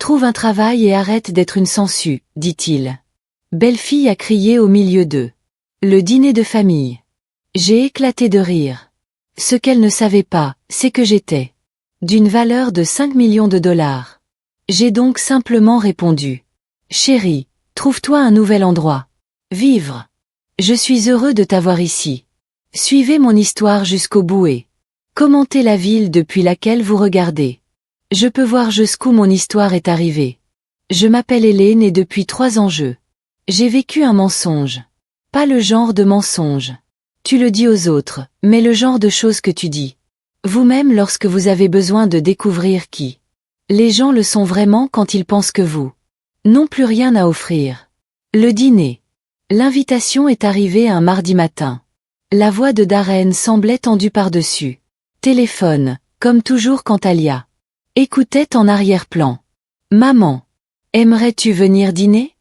Trouve un travail et arrête d'être une sangsue, dit-il. Belle-fille a crié au milieu d'eux. Le dîner de famille. J'ai éclaté de rire. Ce qu'elle ne savait pas, c'est que j'étais d'une valeur de 5 millions de dollars. J'ai donc simplement répondu. Chérie, trouve-toi un nouvel endroit. Vivre. Je suis heureux de t'avoir ici. Suivez mon histoire jusqu'au bout et commentez la ville depuis laquelle vous regardez. Je peux voir jusqu'où mon histoire est arrivée. Je m'appelle Hélène et depuis 3 ans j'ai vécu un mensonge. Pas le genre de mensonge. Tu le dis aux autres, mais le genre de choses que tu dis vous-même lorsque vous avez besoin de découvrir qui les gens le sont vraiment quand ils pensent que vous n'ont plus rien à offrir. Le dîner. L'invitation est arrivée un mardi matin. La voix de Darren semblait tendue par-dessus. Téléphone, comme toujours quand Talia écoutait en arrière-plan. Maman, aimerais-tu venir dîner?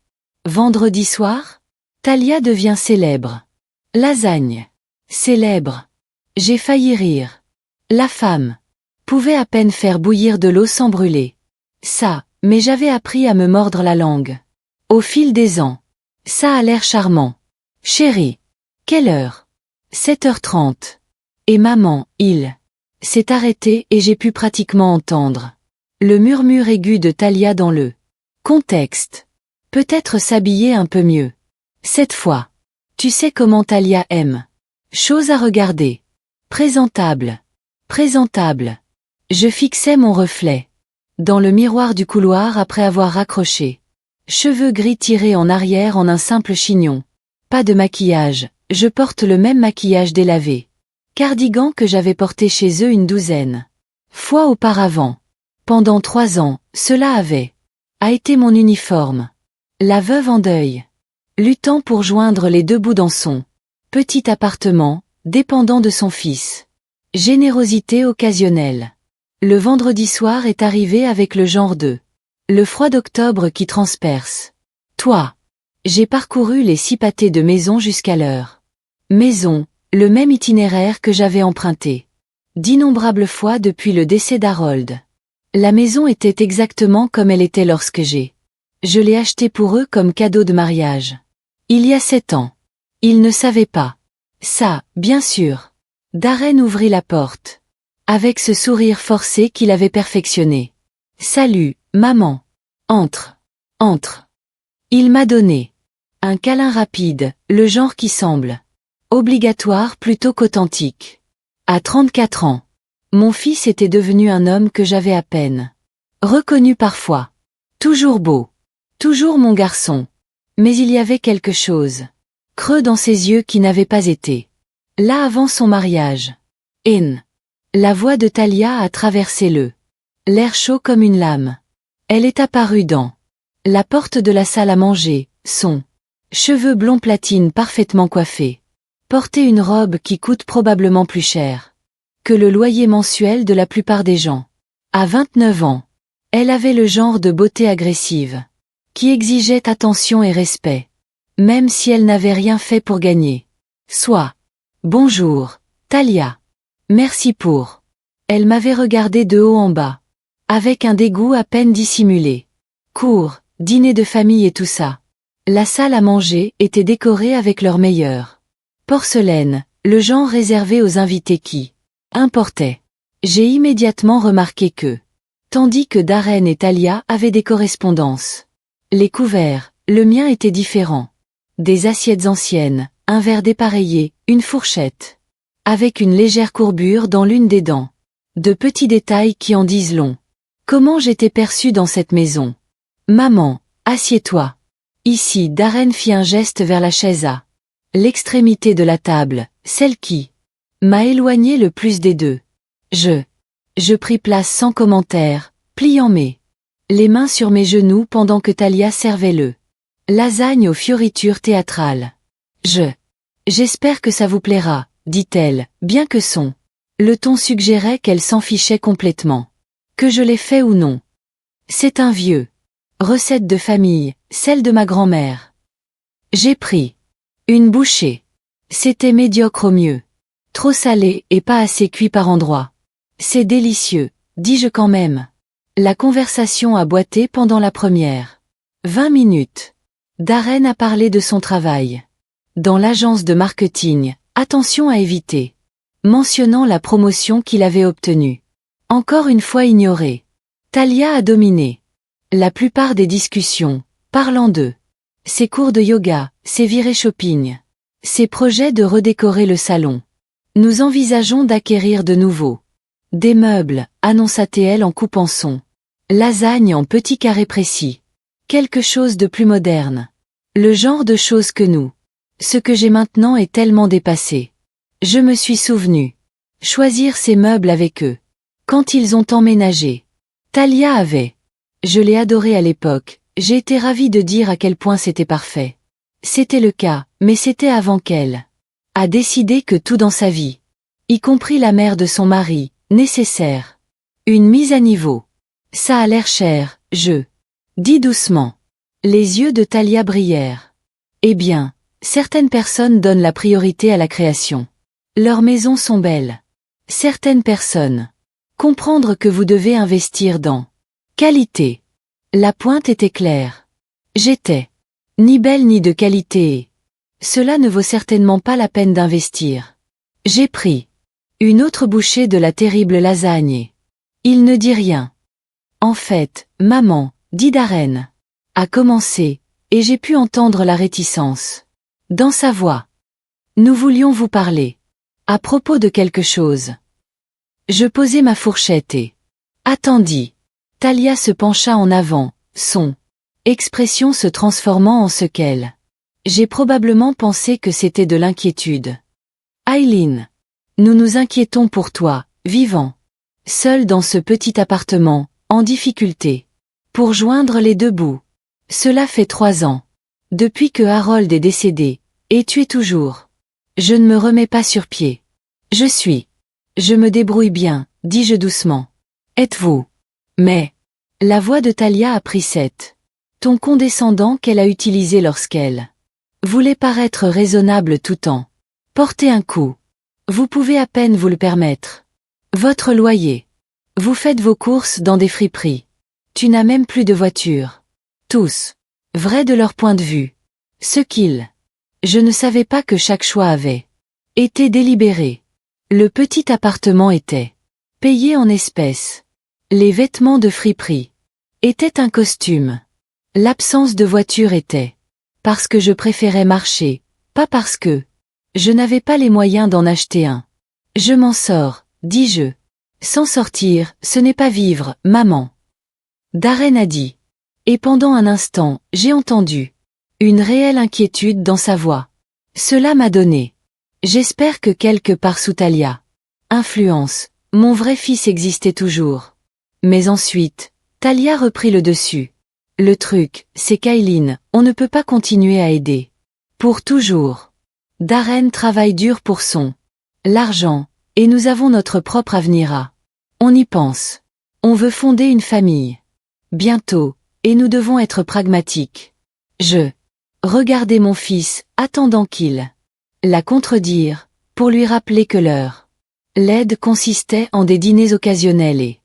Vendredi soir? Talia devient célèbre. Lasagne. Célèbre. J'ai failli rire. La femme pouvait à peine faire bouillir de l'eau sans brûler. Ça, mais j'avais appris à me mordre la langue. Au fil des ans. Ça a l'air charmant. Chérie. Quelle heure? 7h30. Et maman, il s'est arrêté et j'ai pu pratiquement entendre le murmure aigu de Talia dans le contexte. Peut-être s'habiller un peu mieux. Cette fois. Tu sais comment Talia aime. Chose à regarder. Présentable. Présentable. Je fixais mon reflet dans le miroir du couloir après avoir raccroché. Cheveux gris tirés en arrière en un simple chignon. Pas de maquillage, je porte le même maquillage délavé. Cardigan que j'avais porté chez eux une 12 fois auparavant. Pendant 3 ans, cela a été mon uniforme. La veuve en deuil. Luttant pour joindre les 2 bouts dans son petit appartement, dépendant de son fils. Générosité occasionnelle. Le vendredi soir est arrivé avec le genre de le froid d'octobre qui transperce. Toi. J'ai parcouru les 6 pâtés de maison jusqu'à l'heure. Maison, le même itinéraire que j'avais emprunté d'innombrables fois depuis le décès d'Harold. La maison était exactement comme elle était lorsque je l'ai achetée pour eux comme cadeau de mariage. Il y a 7 ans. Ils ne savaient pas. Ça, bien sûr. Darren ouvrit la porte. Avec ce sourire forcé qu'il avait perfectionné. Salut, maman. Entre. Entre. Il m'a donné un câlin rapide, le genre qui semble obligatoire plutôt qu'authentique. À 34 ans. Mon fils était devenu un homme que j'avais à peine reconnu parfois. Toujours beau. Toujours mon garçon. Mais il y avait quelque chose creux dans ses yeux qui n'avait pas été là avant son mariage. La voix de Talia a traversé l'air chaud comme une lame. Elle est apparue dans la porte de la salle à manger, son cheveux blond platine parfaitement coiffés. Portait une robe qui coûte probablement plus cher que le loyer mensuel de la plupart des gens. À 29 ans, elle avait le genre de beauté agressive qui exigeait attention et respect, même si elle n'avait rien fait pour gagner. Soit. Bonjour, Talia. Merci pour. Elle m'avait regardé de haut en bas, avec un dégoût à peine dissimulé. Cours, dîner de famille et tout ça. La salle à manger était décorée avec leur meilleur porcelaine, le genre réservé aux invités qui importaient. J'ai immédiatement remarqué que, tandis que Darren et Talia avaient des correspondances, les couverts, le mien était différent. Des assiettes anciennes, un verre dépareillé, une fourchette, avec une légère courbure dans l'une des dents. De petits détails qui en disent long. Comment j'étais perçue dans cette maison. Maman, assieds-toi. Ici, Darren fit un geste vers la chaise à l'extrémité de la table, celle qui m'a éloigné le plus des deux. Je pris place sans commentaire, pliant les mains sur mes genoux pendant que Talia servait le lasagne aux fioritures théâtrales. J'espère que ça vous plaira, dit-elle, bien que le ton suggérait qu'elle s'en fichait complètement. Que je l'ai fait ou non. C'est un vieux recette de famille, celle de ma grand-mère. J'ai pris une bouchée. C'était médiocre au mieux. Trop salé et pas assez cuit par endroits. C'est délicieux, dis-je quand même. La conversation a boité pendant la première 20 minutes. Darren a parlé de son travail dans l'agence de marketing, attention à éviter, mentionnant la promotion qu'il avait obtenue. Encore une fois ignorée. Talia a dominé la plupart des discussions, parlant de ses cours de yoga, ses virées shopping, ses projets de redécorer le salon. Nous envisageons d'acquérir de nouveau des meubles, annonça-t-elle en coupant son lasagne en petits carrés précis. Quelque chose de plus moderne. Le genre de choses que nous. Ce que j'ai maintenant est tellement dépassé. Je me suis souvenu. Choisir ces meubles avec eux. Quand ils ont emménagé. Talia avait. Je l'ai adoré à l'époque, j'ai été ravie de dire à quel point c'était parfait. C'était le cas, mais c'était avant qu'elle a décidé que tout dans sa vie, y compris la mère de son mari, nécessaire. Une mise à niveau. Ça a l'air cher, je dis doucement. Les yeux de Talia brillèrent. Eh bien, certaines personnes donnent la priorité à la création. Leurs maisons sont belles. Certaines personnes. Comprendre que vous devez investir dans qualité. La pointe était claire. J'étais ni belle ni de qualité et cela ne vaut certainement pas la peine d'investir. J'ai pris une autre bouchée de la terrible lasagne et il ne dit rien. En fait, maman, dit Darren, a commencé, et j'ai pu entendre la réticence dans sa voix. Nous voulions vous parler à propos de quelque chose. Je posai ma fourchette et attendis. Talia se pencha en avant, son expression se transformant en ce qu'elle. J'ai probablement pensé que c'était de l'inquiétude. Aileen, nous nous inquiétons pour toi, vivant, seul dans ce petit appartement, en difficulté, pour joindre les deux bouts. Cela fait 3 ans. Depuis que Harold est décédé, et tu es toujours. Je ne me remets pas sur pied. Je me débrouille bien, dis-je doucement. Êtes-vous? Mais, la voix de Talia a pris cet ton condescendant qu'elle a utilisé lorsqu'elle voulait paraître raisonnable tout en porter un coup. Vous pouvez à peine vous le permettre. Votre loyer. Vous faites vos courses dans des friperies. Tu n'as même plus de voiture. Tous. Vrai de leur point de vue. Ce qu'ils. Je ne savais pas que chaque choix avait été délibéré. Le petit appartement était payé en espèces. Les vêtements de friperie étaient un costume. L'absence de voiture était parce que je préférais marcher, pas parce que je n'avais pas les moyens d'en acheter un. Je m'en sors, dis-je. S'en sortir, ce n'est pas vivre, maman. Darren a dit. Et pendant un instant, j'ai entendu une réelle inquiétude dans sa voix. Cela m'a donné. J'espère que quelque part sous Talia influence, mon vrai fils existait toujours. Mais ensuite, Talia reprit le dessus. Le truc, c'est qu'Aileen, on ne peut pas continuer à aider. Pour toujours. Darren travaille dur pour l'argent, et nous avons notre propre avenir à. On y pense. On veut fonder une famille. Bientôt, et nous devons être pragmatiques. Je regardais mon fils, attendant qu'il la contredire, pour lui rappeler que leur l'aide consistait en des dîners occasionnels et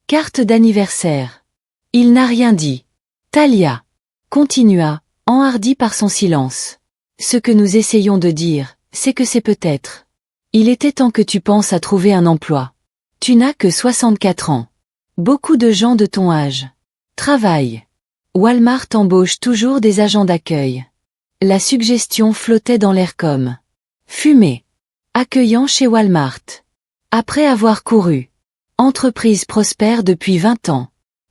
cartes d'anniversaire. Il n'a rien dit. Talia continua, enhardie par son silence. Ce que nous essayons de dire, c'est que c'est peut-être. Il était temps que tu penses à trouver un emploi. Tu n'as que 64 ans. Beaucoup de gens de ton âge travaillent. Walmart embauche toujours des agents d'accueil. La suggestion flottait dans l'air comme fumée. Accueillant chez Walmart. Après avoir couru. Entreprise prospère depuis 20 ans.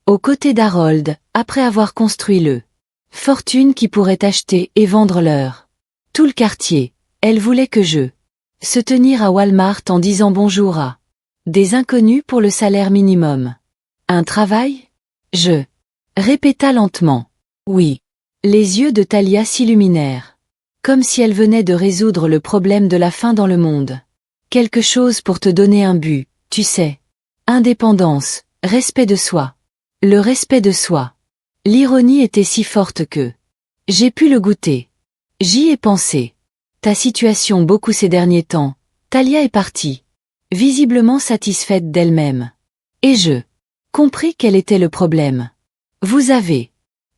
Aux côtés d'Harold, après avoir construit le fortune qui pourrait acheter et vendre leur. Tout le quartier, elle voulait que je se tenir à Walmart en disant bonjour à des inconnus pour le salaire minimum. Un travail? Je répéta lentement. Oui. Les yeux de Talia s'illuminèrent. Comme si elle venait de résoudre le problème de la faim dans le monde. Quelque chose pour te donner un but, tu sais. Indépendance, respect de soi. Le respect de soi. L'ironie était si forte que j'ai pu le goûter. J'y ai pensé. Ta situation beaucoup ces derniers temps. Talia est partie. Visiblement satisfaite d'elle-même. Et je compris quel était le problème. Vous avez.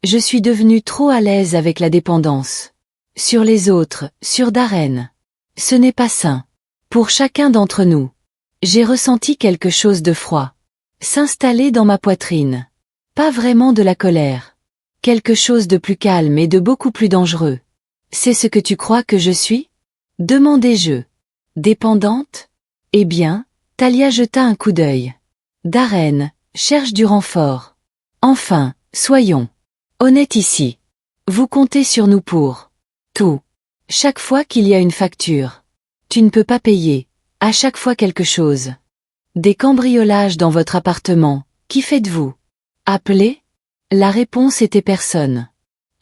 Je suis devenue trop à l'aise avec la dépendance. Sur les autres, sur Darren. Ce n'est pas sain. Pour chacun d'entre nous. J'ai ressenti quelque chose de froid. S'installer dans ma poitrine. Pas vraiment de la colère. Quelque chose de plus calme et de beaucoup plus dangereux. C'est ce que tu crois que je suis? Demandai-je. Dépendante? Eh bien, Talia jeta un coup d'œil. Darren, cherche du renfort. Enfin, soyons honnêtes ici. Vous comptez sur nous pour tout. Chaque fois qu'il y a une facture. Tu ne peux pas payer. À chaque fois quelque chose. Des cambriolages dans votre appartement. Qui faites-vous? Appelez? La réponse était personne.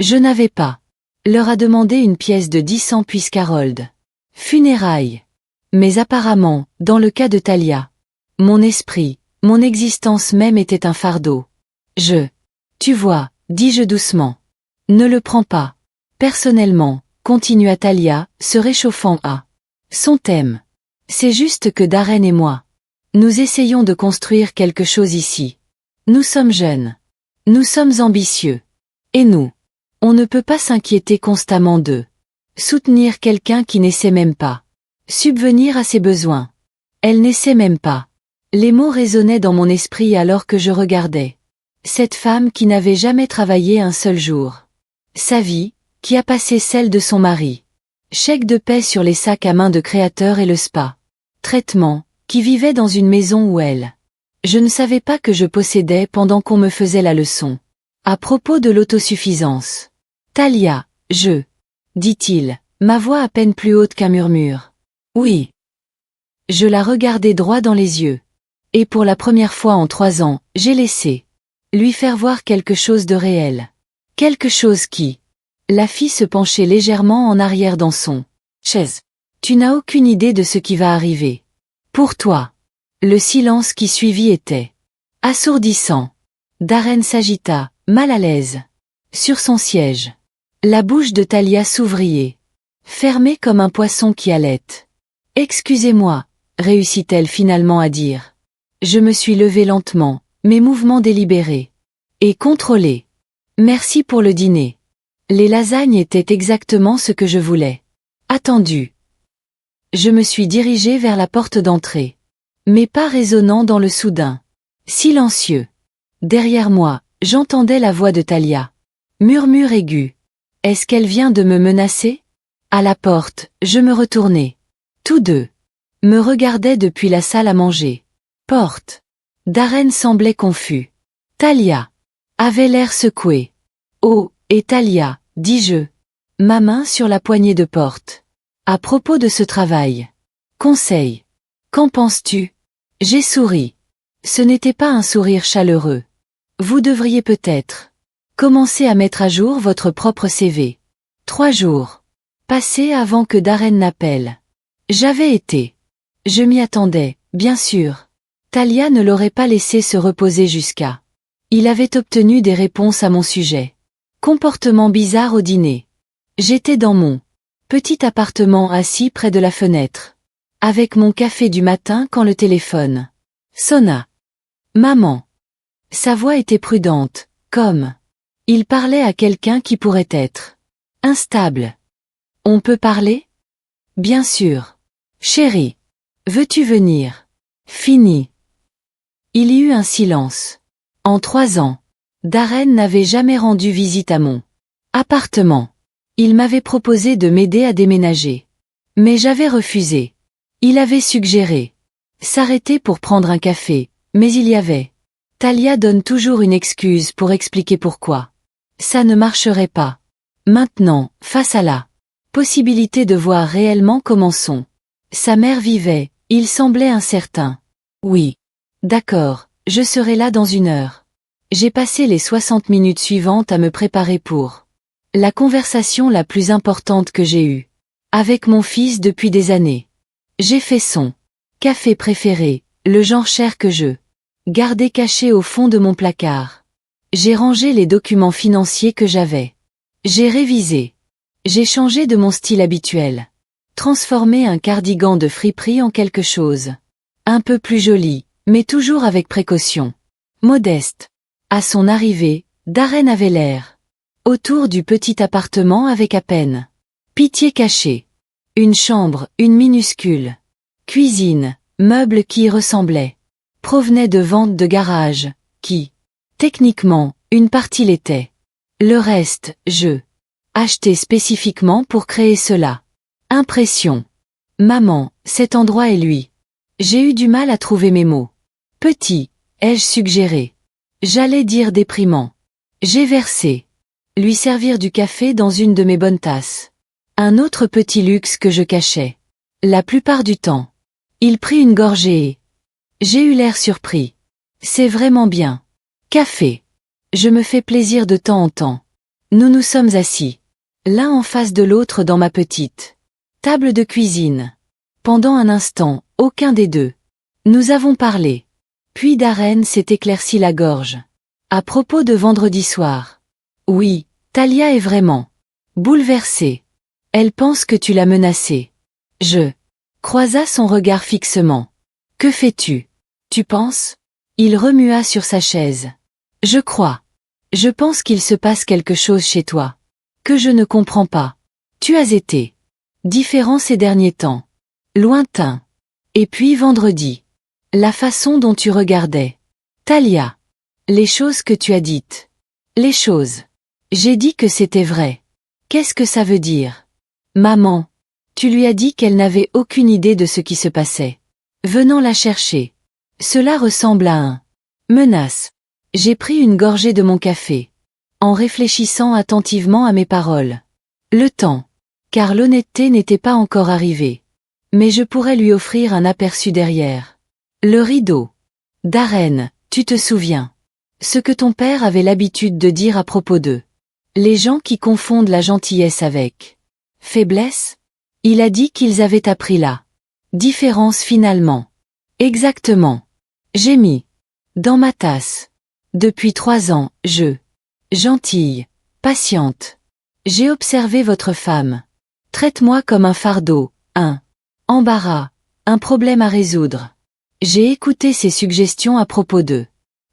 Je n'avais pas. Leur a demandé une pièce de 10 cents puisqu'Harold. Funérailles. Mais apparemment, dans le cas de Talia, mon esprit, mon existence même était un fardeau. Tu vois, dis-je doucement. Ne le prends pas. Personnellement, continua Talia, se réchauffant à son thème. C'est juste que Darren et moi, nous essayons de construire quelque chose ici. Nous sommes jeunes. Nous sommes ambitieux. Et nous, on ne peut pas s'inquiéter constamment d'eux. Soutenir quelqu'un qui n'essaie même pas. Subvenir à ses besoins. Elle n'essaie même pas. Les mots résonnaient dans mon esprit alors que je regardais. Cette femme qui n'avait jamais travaillé un seul jour. Sa vie, qui a passé celle de son mari. Chèque de paie sur les sacs à main de créateur et le spa. Traitement, qui vivait dans une maison où elle. Je ne savais pas que je possédais pendant qu'on me faisait la leçon. À propos de l'autosuffisance. Talia, dit-il, ma voix à peine plus haute qu'un murmure. Oui. Je la regardai droit dans les yeux. Et pour la première fois en 3 ans, j'ai laissé lui faire voir quelque chose de réel. Quelque chose qui la fit se pencher légèrement en arrière dans son chaise. Tu n'as aucune idée de ce qui va arriver. Pour toi. Le silence qui suivit était assourdissant. Darren s'agita, mal à l'aise. Sur son siège. La bouche de Talia s'ouvrit, fermée comme un poisson qui halète. Excusez-moi, réussit-elle finalement à dire. Je me suis levée lentement, mes mouvements délibérés. Et contrôlés. Merci pour le dîner. Les lasagnes étaient exactement ce que je voulais. Attendu. Je me suis dirigée vers la porte d'entrée. Mes pas résonnant dans le soudain. Silencieux. Derrière moi, j'entendais la voix de Talia. Murmure aigu. Est-ce qu'elle vient de me menacer? À la porte, je me retournai. Tous deux me regardaient depuis la salle à manger. Porte. Darren semblait confus. Talia avait l'air secouée. Oh, et Talia, dis-je. Ma main sur la poignée de porte. À propos de ce travail. Conseil. Qu'en penses-tu? J'ai souri. Ce n'était pas un sourire chaleureux. Vous devriez peut-être commencer à mettre à jour votre propre CV. 3 jours. Passés avant que Darren n'appelle. J'avais été. Je m'y attendais, bien sûr. Talia ne l'aurait pas laissé se reposer jusqu'à. Il avait obtenu des réponses à mon sujet. Comportement bizarre au dîner. J'étais dans mon petit appartement assis près de la fenêtre. Avec mon café du matin quand le téléphone sonna. Maman. Sa voix était prudente, comme il parlait à quelqu'un qui pourrait être instable. On peut parler? Bien sûr. Chérie. Veux-tu venir? Fini. Il y eut un silence. En 3 ans, Darren n'avait jamais rendu visite à mon appartement. Il m'avait proposé de m'aider à déménager. Mais j'avais refusé. Il avait suggéré s'arrêter pour prendre un café, mais il y avait. Talia donne toujours une excuse pour expliquer pourquoi. Ça ne marcherait pas. Maintenant, face à la possibilité de voir réellement comment sa mère vivait, il semblait incertain. Oui. D'accord, je serai là dans 1 heure. J'ai passé les 60 minutes suivantes à me préparer pour la conversation la plus importante que j'ai eue avec mon fils depuis des années. J'ai fait son café préféré, le genre cher que je gardais caché au fond de mon placard. J'ai rangé les documents financiers que j'avais. J'ai révisé. J'ai changé de mon style habituel. Transformé un cardigan de friperie en quelque chose un peu plus joli, mais toujours avec précaution. modeste. À son arrivée, Darren avait l'air. Autour du petit appartement avec à peine. Pitié cachée. Une chambre, une minuscule. Cuisine, meubles qui y ressemblaient. Provenaient de ventes de garage, qui, techniquement, une partie l'était. Le reste, acheté spécifiquement pour créer cela. Impression. Maman, cet endroit est lui. J'ai eu du mal à trouver mes mots. Petit, ai-je suggéré. J'allais dire déprimant. J'ai versé. Lui servir du café dans une de mes bonnes tasses. Un autre petit luxe que je cachais. La plupart du temps. Il prit une gorgée et... J'ai eu l'air surpris. C'est vraiment bien. Café. Je me fais plaisir de temps en temps. Nous nous sommes assis. L'un en face de l'autre dans ma petite table de cuisine. Pendant un instant, aucun des deux. Nous avons parlé. Puis Darren s'est éclairci la gorge. À propos de vendredi soir. Oui, Talia est vraiment bouleversée. Elle pense que tu l'as menacée. Je croisa son regard fixement. Que fais-tu? Tu penses? Il remua sur sa chaise. Je crois. Je pense qu'il se passe quelque chose chez toi. Que je ne comprends pas. Tu as été différent ces derniers temps. Lointain. Et puis vendredi. La façon dont tu regardais. Talia. Les choses que tu as dites. Les choses. J'ai dit que c'était vrai. Qu'est-ce que ça veut dire? Maman. Tu lui as dit qu'elle n'avait aucune idée de ce qui se passait. Venant la chercher. Cela ressemble à un menace. J'ai pris une gorgée de mon café. En réfléchissant attentivement à mes paroles. Le temps. Car l'honnêteté n'était pas encore arrivée. Mais je pourrais lui offrir un aperçu derrière. Le rideau. Darren, tu te souviens. Ce que ton père avait l'habitude de dire à propos d'eux. Les gens qui confondent la gentillesse avec faiblesse? Il a dit qu'ils avaient appris la différence finalement. Exactement. J'ai mis dans ma tasse. Depuis 3 ans, gentille, patiente. J'ai observé votre femme. Traite-moi comme un fardeau, un embarras, un problème à résoudre. J'ai écouté ses suggestions à propos d'eux.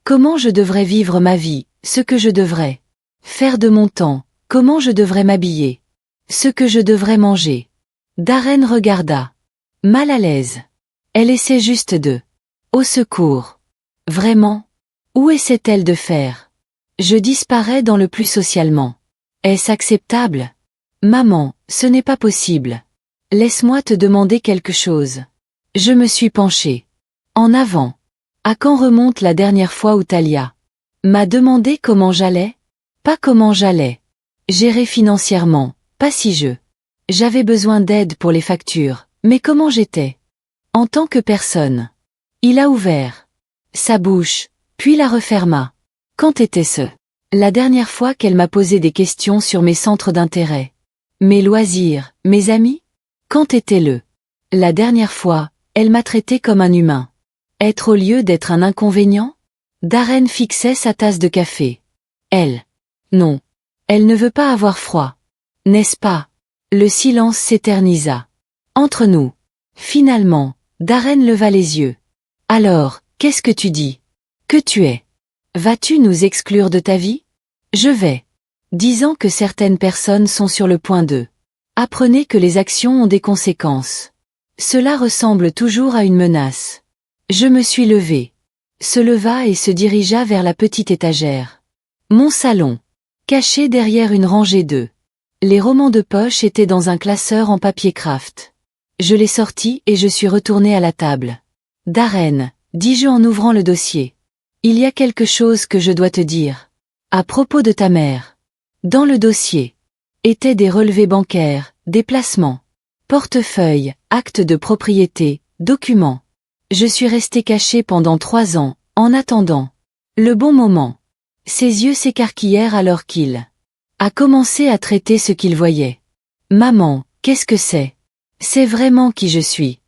Comment je devrais vivre ma vie, ce que je devrais faire de mon temps, comment je devrais m'habiller, ce que je devrais manger. Darren regarda. Mal à l'aise. Elle essaie juste de... Au secours. Vraiment? Où essaie-t-elle de faire? Je disparais dans le plus socialement. Est-ce acceptable? Maman, ce n'est pas possible. Laisse-moi te demander quelque chose. Je me suis penchée. En avant. À quand remonte la dernière fois où Talia m'a demandé comment j'allais? Pas comment j'allais. Gérer financièrement, pas si j'avais besoin d'aide pour les factures, mais comment j'étais? En tant que personne. Il a ouvert sa bouche, puis la referma. Quand était-ce? La dernière fois qu'elle m'a posé des questions sur mes centres d'intérêt. Mes loisirs, mes amis? Quand était-le? La dernière fois, elle m'a traité comme un humain. Être au lieu d'être un inconvénient? Darren fixait sa tasse de café. Elle. Non. Elle ne veut pas avoir froid. N'est-ce pas? Le silence s'éternisa. Entre nous. Finalement, Darren leva les yeux. Alors, qu'est-ce que tu dis? Que tu es? Vas-tu nous exclure de ta vie? Je vais. Disant que certaines personnes sont sur le point de. Apprenez que les actions ont des conséquences. Cela ressemble toujours à une menace. Je me suis levée. Se leva et se dirigea vers la petite étagère. Mon salon. Caché derrière une rangée de. Les romans de poche étaient dans un classeur en papier craft. Je les sortis et je suis retournée à la table. Darren, dis-je en ouvrant le dossier. Il y a quelque chose que je dois te dire. À propos de ta mère. Dans le dossier. Étaient des relevés bancaires, des placements. Portefeuille, actes de propriété, documents. Je suis restée cachée pendant 3 ans, en attendant. Le bon moment. Ses yeux s'écarquillèrent alors qu'il a commencé à traiter ce qu'il voyait. Maman, qu'est-ce que c'est? C'est vraiment qui je suis.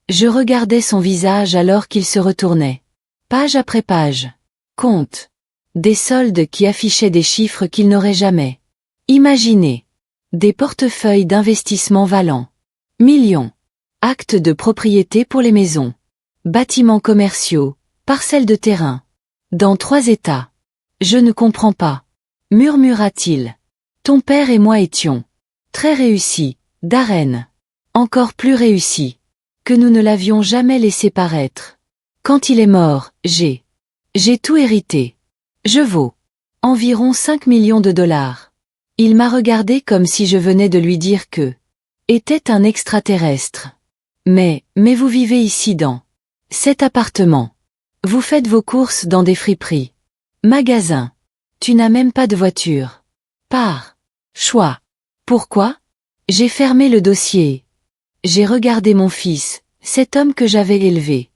Je regardais son visage alors qu'il se retournait. Page après page. Compte. Des soldes qui affichaient des chiffres qu'il n'aurait jamais imaginés. Des portefeuilles d'investissement valant millions. Actes de propriété pour les maisons. Bâtiments commerciaux. Parcelles de terrain. Dans 3 états. Je ne comprends pas. Murmura-t-il. Ton père et moi étions très réussis, Darren. Encore plus réussis que nous ne l'avions jamais laissé paraître. Quand il est mort, j'ai tout hérité. Je vaux environ 5 millions de dollars. Il m'a regardé comme si je venais de lui dire que était un extraterrestre. Mais vous vivez ici dans cet appartement. Vous faites vos courses dans des friperies. Magasins. Tu n'as même pas de voiture. Par choix. Pourquoi? J'ai fermé le dossier. J'ai regardé mon fils, cet homme que j'avais élevé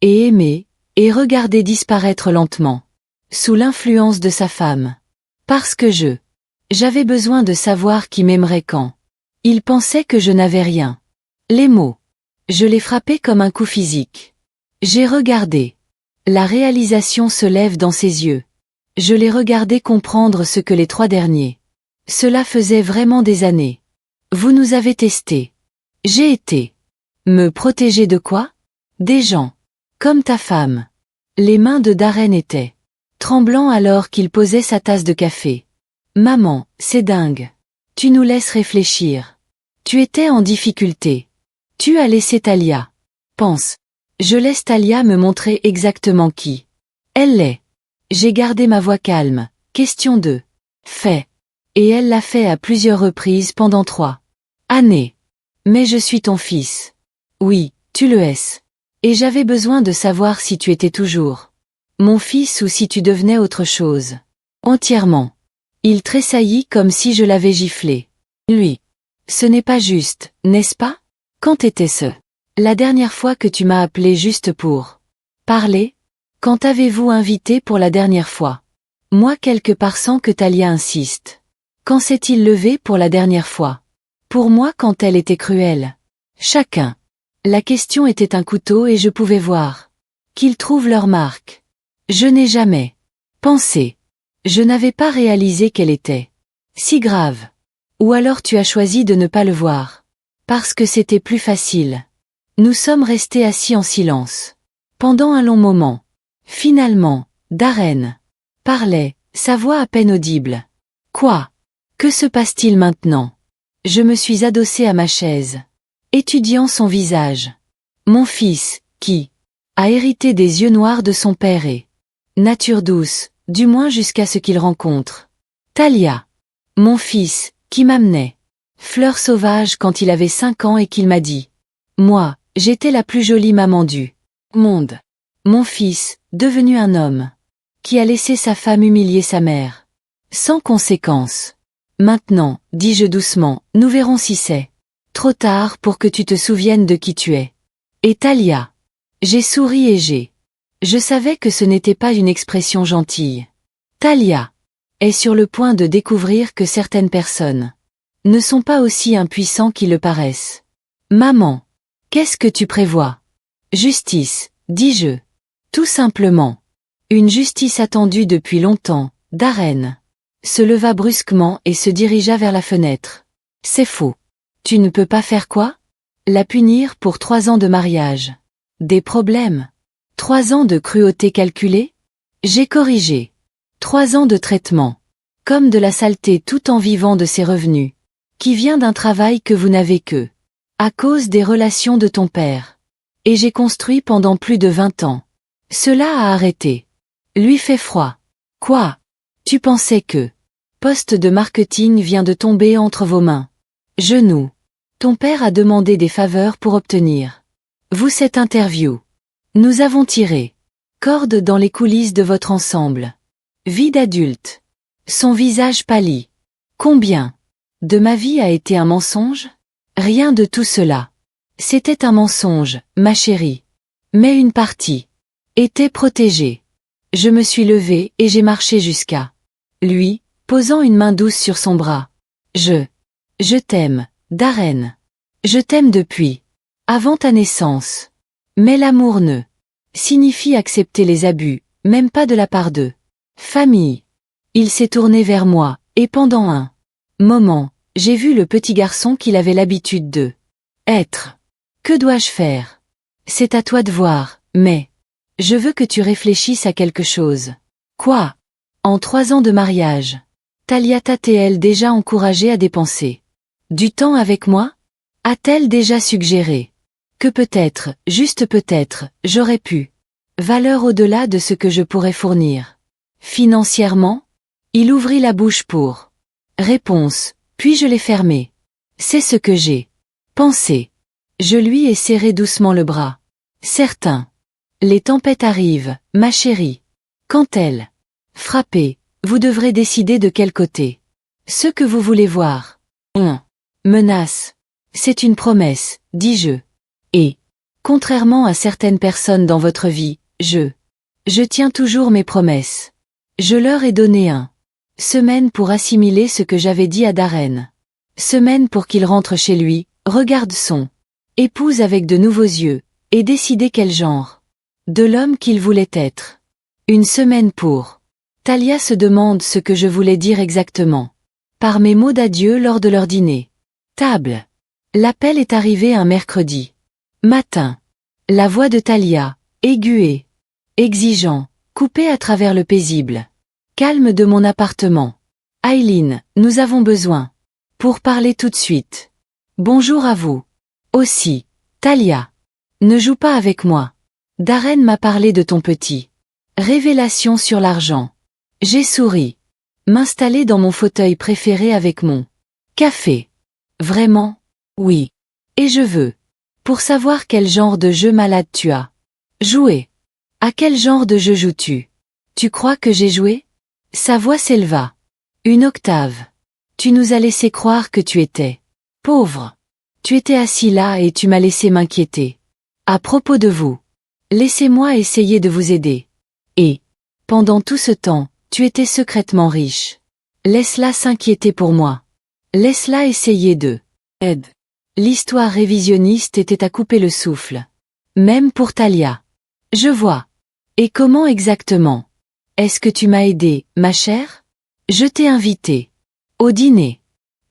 et aimé, et regardé disparaître lentement, sous l'influence de sa femme. Parce que j'avais besoin de savoir qui m'aimerait quand. Il pensait que je n'avais rien. Les mots. Je l'ai frappé comme un coup physique. J'ai regardé. La réalisation se lève dans ses yeux. Je l'ai regardé comprendre ce que les 3 derniers. Cela faisait vraiment des années. Vous nous avez testés. J'ai été. Me protéger de quoi? Des gens. Comme ta femme. Les mains de Darren étaient tremblant alors qu'il posait sa tasse de café. Maman, c'est dingue. Tu nous laisses réfléchir. Tu étais en difficulté. Tu as laissé Talia. Pense. Je laisse Talia me montrer exactement qui elle est. J'ai gardé ma voix calme. Question 2. Fait. Et elle l'a fait à plusieurs reprises pendant 3 années. Mais je suis ton fils. Oui, tu le es. Et j'avais besoin de savoir si tu étais toujours mon fils ou si tu devenais autre chose. Entièrement. Il tressaillit comme si je l'avais giflé. Lui. Ce n'est pas juste, n'est-ce pas? Quand était-ce? La dernière fois que tu m'as appelé juste pour parler? Quand avez-vous invité pour la dernière fois? Moi quelque part sans que Talia insiste. Quand s'est-il levé pour la dernière fois? Pour moi quand elle était cruelle. Chacun. La question était un couteau et je pouvais voir qu'ils trouvent leur marque. Je n'ai jamais pensé. Je n'avais pas réalisé qu'elle était si grave. Ou alors tu as choisi de ne pas le voir. Parce que c'était plus facile. Nous sommes restés assis en silence. Pendant un long moment. Finalement, Darren parlait, sa voix à peine audible. Quoi? Que se passe-t-il maintenant? Je me suis adossé à ma chaise, étudiant son visage. Mon fils, qui a hérité des yeux noirs de son père et nature douce, du moins jusqu'à ce qu'il rencontre Talia. Mon fils, qui m'amenait fleurs sauvages quand il avait 5 ans et qu'il m'a dit. Moi, j'étais la plus jolie maman du monde. Mon fils, devenu un homme, qui a laissé sa femme humilier sa mère. Sans conséquence. Maintenant, dis-je doucement, nous verrons si c'est trop tard pour que tu te souviennes de qui tu es. Et Talia. J'ai souri et je savais que ce n'était pas une expression gentille. Talia est sur le point de découvrir que certaines personnes ne sont pas aussi impuissants qu'ils le paraissent. Maman, qu'est-ce que tu prévois? Justice, dis-je. Tout simplement. Une justice attendue depuis longtemps, Darren se leva brusquement et se dirigea vers la fenêtre. C'est faux. Tu ne peux pas faire quoi? La punir pour 3 ans de mariage. Des problèmes. 3 ans de cruauté calculée? J'ai corrigé. 3 ans de traitement. Comme de la saleté tout en vivant de ses revenus. Qui vient d'un travail que vous n'avez que à cause des relations de ton père. Et j'ai construit pendant plus de 20 ans. Cela a arrêté. Lui fait froid. Quoi? Tu pensais que poste de marketing vient de tomber entre vos mains. Genoux. Ton père a demandé des faveurs pour obtenir. Vous cette interview. Nous avons tiré corde dans les coulisses de votre ensemble. Vie d'adulte. Son visage pâlit. Combien de ma vie a été un mensonge? Rien de tout cela. C'était un mensonge, ma chérie. Mais une partie était protégée. Je me suis levée et j'ai marché jusqu'à lui, posant une main douce sur son bras. Je t'aime, Darren. Je t'aime depuis avant ta naissance. Mais l'amour ne signifie accepter les abus, même pas de la part de famille. Il s'est tourné vers moi, et pendant un moment, j'ai vu le petit garçon qu'il avait l'habitude de être. Que dois-je faire? C'est à toi de voir, mais je veux que tu réfléchisses à quelque chose. Quoi? En 3 ans de mariage. Talia t'a-t-elle déjà encouragé à dépenser du temps avec moi? A-t-elle déjà suggéré que peut-être, juste peut-être, j'aurais pu valeur au-delà de ce que je pourrais fournir financièrement? Il ouvrit la bouche pour réponse, puis je l'ai fermée. C'est ce que j'ai pensé. Je lui ai serré doucement le bras. Certain. Les tempêtes arrivent, ma chérie. Quand elles frappent, vous devrez décider de quel côté. Ce que vous voulez voir. Menace. C'est une promesse, dis-je. Et, contrairement à certaines personnes dans votre vie, je tiens toujours mes promesses. Je leur ai donné semaine pour assimiler ce que j'avais dit à Darren. Semaine pour qu'il rentre chez lui, regarde son épouse avec de nouveaux yeux, et décider quel genre de l'homme qu'il voulait être. Une semaine pour. Talia se demande ce que je voulais dire exactement. Par mes mots d'adieu lors de leur dîner. Table. L'appel est arrivé un mercredi matin. La voix de Talia, aiguë et exigeant, coupée à travers le paisible calme de mon appartement. Aileen, nous avons besoin. Pour parler tout de suite. Bonjour à vous. Aussi. Talia. Ne joue pas avec moi. Darren m'a parlé de ton petit. Révélation sur l'argent. J'ai souri. M'installer dans mon fauteuil préféré avec mon café. Vraiment? Oui. Et je veux. Pour savoir quel genre de jeu malade tu as joué. À quel genre de jeu joues-tu? Tu crois que j'ai joué? Sa voix s'éleva. Une octave. Tu nous as laissé croire que tu étais pauvre. Tu étais assis là et tu m'as laissé m'inquiéter. À propos de vous. Laissez-moi essayer de vous aider. Et, pendant tout ce temps, tu étais secrètement riche. Laisse-la s'inquiéter pour moi. Laisse-la essayer de aide. L'histoire révisionniste était à couper le souffle. Même pour Talia. Je vois. Et comment exactement? Est-ce que tu m'as aidé, ma chère? Je t'ai invité au dîner.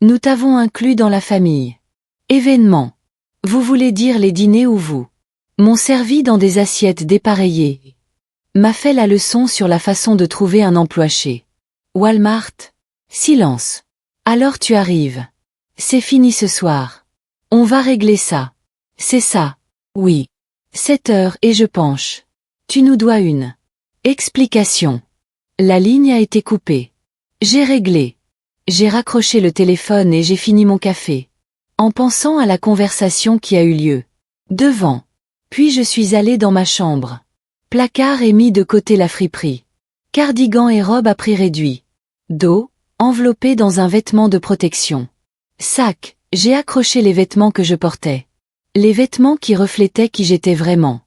Nous t'avons inclus dans la famille. Événement. Vous voulez dire les dîners où vous m'ont servi dans des assiettes dépareillées. M'a fait la leçon sur la façon de trouver un emploi chez Walmart. Silence. Alors tu arrives. C'est fini ce soir. On va régler ça. C'est ça. Oui. 7 heures et je penche. Tu nous dois une explication. La ligne a été coupée. J'ai réglé. J'ai raccroché le téléphone et j'ai fini mon café. En pensant à la conversation qui a eu lieu. Devant. Puis je suis allé dans ma chambre. Placard et mis de côté la friperie. Cardigan et robe à prix réduit. Dos, enveloppé dans un vêtement de protection. Sac, j'ai accroché les vêtements que je portais. Les vêtements qui reflétaient qui j'étais vraiment.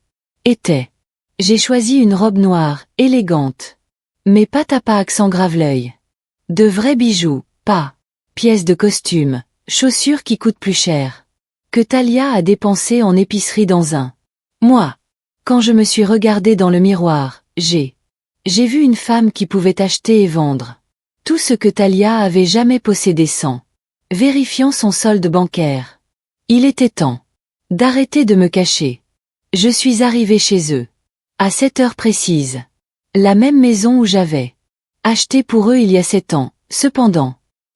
J'ai choisi une robe noire, élégante. Mais pas tapa accent grave l'œil. De vrais bijoux, pas pièces de costume, chaussures qui coûtent plus cher. Que Talia a dépensé en épicerie dans un mois. Quand je me suis regardée dans le miroir, j'ai vu une femme qui pouvait acheter et vendre tout ce que Talia avait jamais possédé sans vérifiant son solde bancaire. Il était temps d'arrêter de me cacher. Je suis arrivée chez eux. À 7 heures précises. La même maison où j'avais acheté pour eux il y a 7 ans. Cependant,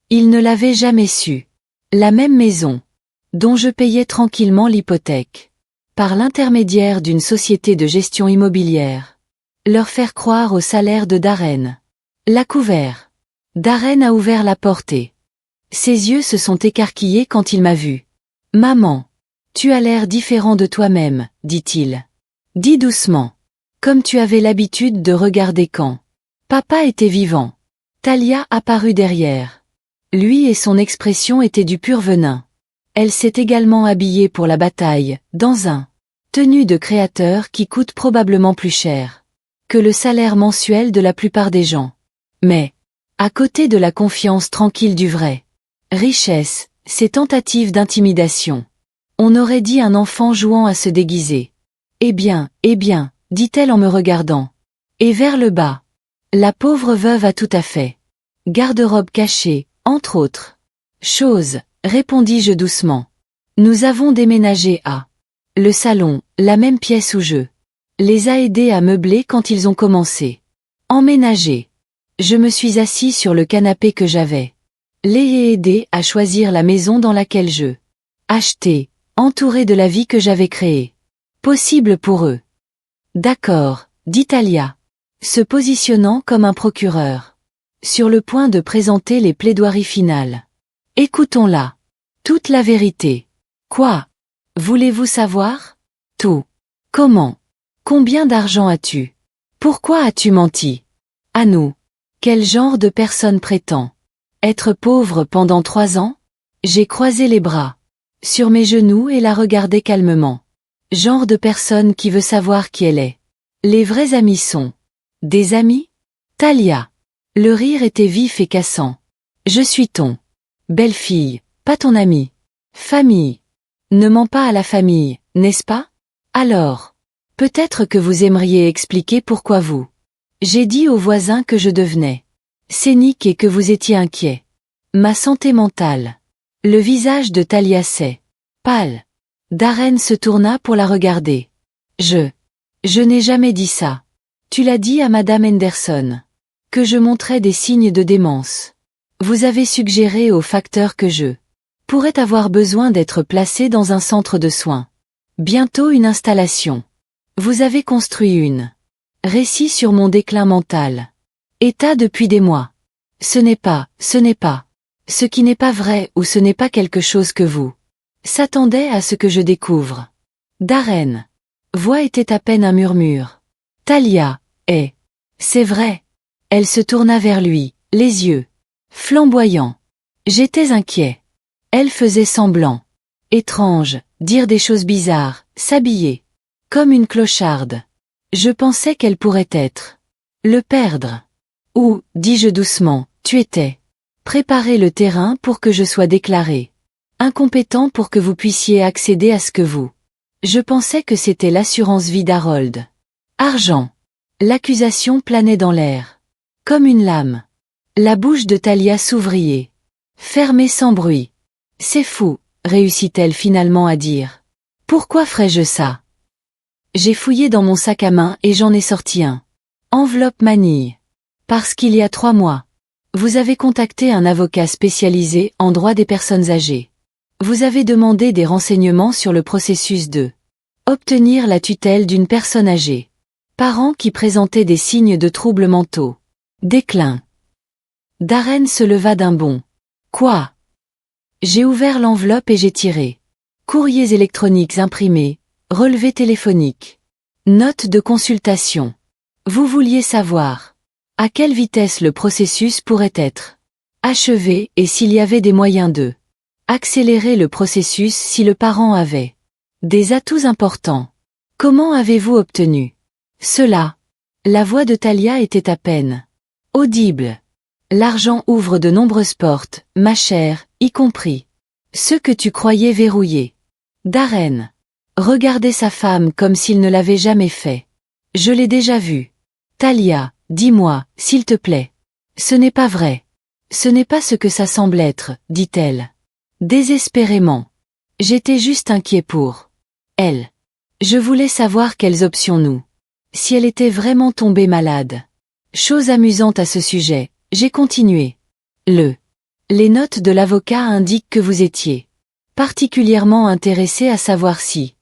ils ne l'avaient jamais su. La même maison, dont je payais tranquillement l'hypothèque. Par l'intermédiaire d'une société de gestion immobilière. Leur faire croire au salaire de Darren. La couvert. Darren a ouvert la porte et ses yeux se sont écarquillés quand il m'a vu. Maman, tu as l'air différent de toi-même, dit-il. Dis doucement. Comme tu avais l'habitude de regarder quand papa était vivant. Talia apparut derrière. Lui et son expression étaient du pur venin. Elle s'est également habillée pour la bataille, dans un tenue de créateur qui coûte probablement plus cher que le salaire mensuel de la plupart des gens. Mais, à côté de la confiance tranquille du vrai richesse, ces tentatives d'intimidation. On aurait dit un enfant jouant à se déguiser. Eh bien, dit-elle en me regardant. Et vers le bas. La pauvre veuve a tout à fait. Garde-robe cachée, entre autres choses, répondis-je doucement. Nous avons déménagé à le salon, la même pièce où je les a aidés à meubler quand ils ont commencé. Emménager. Je me suis assis sur le canapé que j'avais. Les aidé à choisir la maison dans laquelle je acheter, entouré de la vie que j'avais créée. Possible pour eux. D'accord, dit Talia, se positionnant comme un procureur, sur le point de présenter les plaidoiries finales. Écoutons-la. Toute la vérité. Quoi? Voulez-vous savoir? Tout. Comment? Combien d'argent as-tu? Pourquoi as-tu menti? À nous. Quel genre de personne prétend être pauvre pendant 3 ans? J'ai croisé les bras sur mes genoux et la regardé calmement. Genre de personne qui veut savoir qui elle est. Les vrais amis sont des amis? Talia. Le rire était vif et cassant. Je suis ton belle-fille, pas ton amie. Famille. Ne mens pas à la famille, n'est-ce pas? Alors. Peut-être que vous aimeriez expliquer pourquoi vous. J'ai dit aux voisins que je devenais cynique et que vous étiez inquiet. Ma santé mentale. Le visage de Talia s'est pâle. Darren se tourna pour la regarder. Je n'ai jamais dit ça. Tu l'as dit à Madame Henderson. Que je montrais des signes de démence. Vous avez suggéré au facteur que je pourrais avoir besoin d'être placé dans un centre de soins. Bientôt une installation. Vous avez construit une récit sur mon déclin mental. État depuis des mois. Ce n'est pas. Ce qui n'est pas vrai ou ce n'est pas quelque chose que vous s'attendait à ce que je découvre. Darren. Voix était à peine un murmure. Talia, c'est vrai. Elle se tourna vers lui, les yeux flamboyants. J'étais inquiet. Elle faisait semblant. Étrange, dire des choses bizarres, s'habiller. Comme une clocharde. Je pensais qu'elle pourrait être. Le perdre. Ou, dis-je doucement, tu étais. Préparer le terrain pour que je sois déclaré. Incompétent pour que vous puissiez accéder à ce que vous. Je pensais que c'était l'assurance vie d'Harold. Argent. L'accusation planait dans l'air. Comme une lame. La bouche de Talia s'ouvrit. Fermée sans bruit. C'est fou, réussit-elle finalement à dire. Pourquoi ferais-je ça? J'ai fouillé dans mon sac à main et j'en ai sorti un. Enveloppe manille. Parce qu'il y a 3 mois. Vous avez contacté un avocat spécialisé en droit des personnes âgées. Vous avez demandé des renseignements sur le processus de obtenir la tutelle d'une personne âgée. Parents qui présentaient des signes de troubles mentaux. Déclin. Darren se leva d'un bond. Quoi? J'ai ouvert l'enveloppe et j'ai tiré. Courriers électroniques imprimés, relevés téléphoniques. Notes de consultation. Vous vouliez savoir à quelle vitesse le processus pourrait être achevé et s'il y avait des moyens de accélérer le processus si le parent avait des atouts importants. Comment avez-vous obtenu cela? La voix de Talia était à peine audible. L'argent ouvre de nombreuses portes, ma chère, y compris ceux que tu croyais verrouillés. Darren regardait sa femme comme s'il ne l'avait jamais fait. Je l'ai déjà vu. Talia, dis-moi, s'il te plaît. Ce n'est pas vrai. Ce n'est pas ce que ça semble être, dit-elle. Désespérément. J'étais juste inquiet pour elle. Je voulais savoir quelles options nous. Si elle était vraiment tombée malade. Chose amusante à ce sujet, j'ai continué. Les notes de l'avocat indiquent que vous étiez particulièrement intéressé à savoir si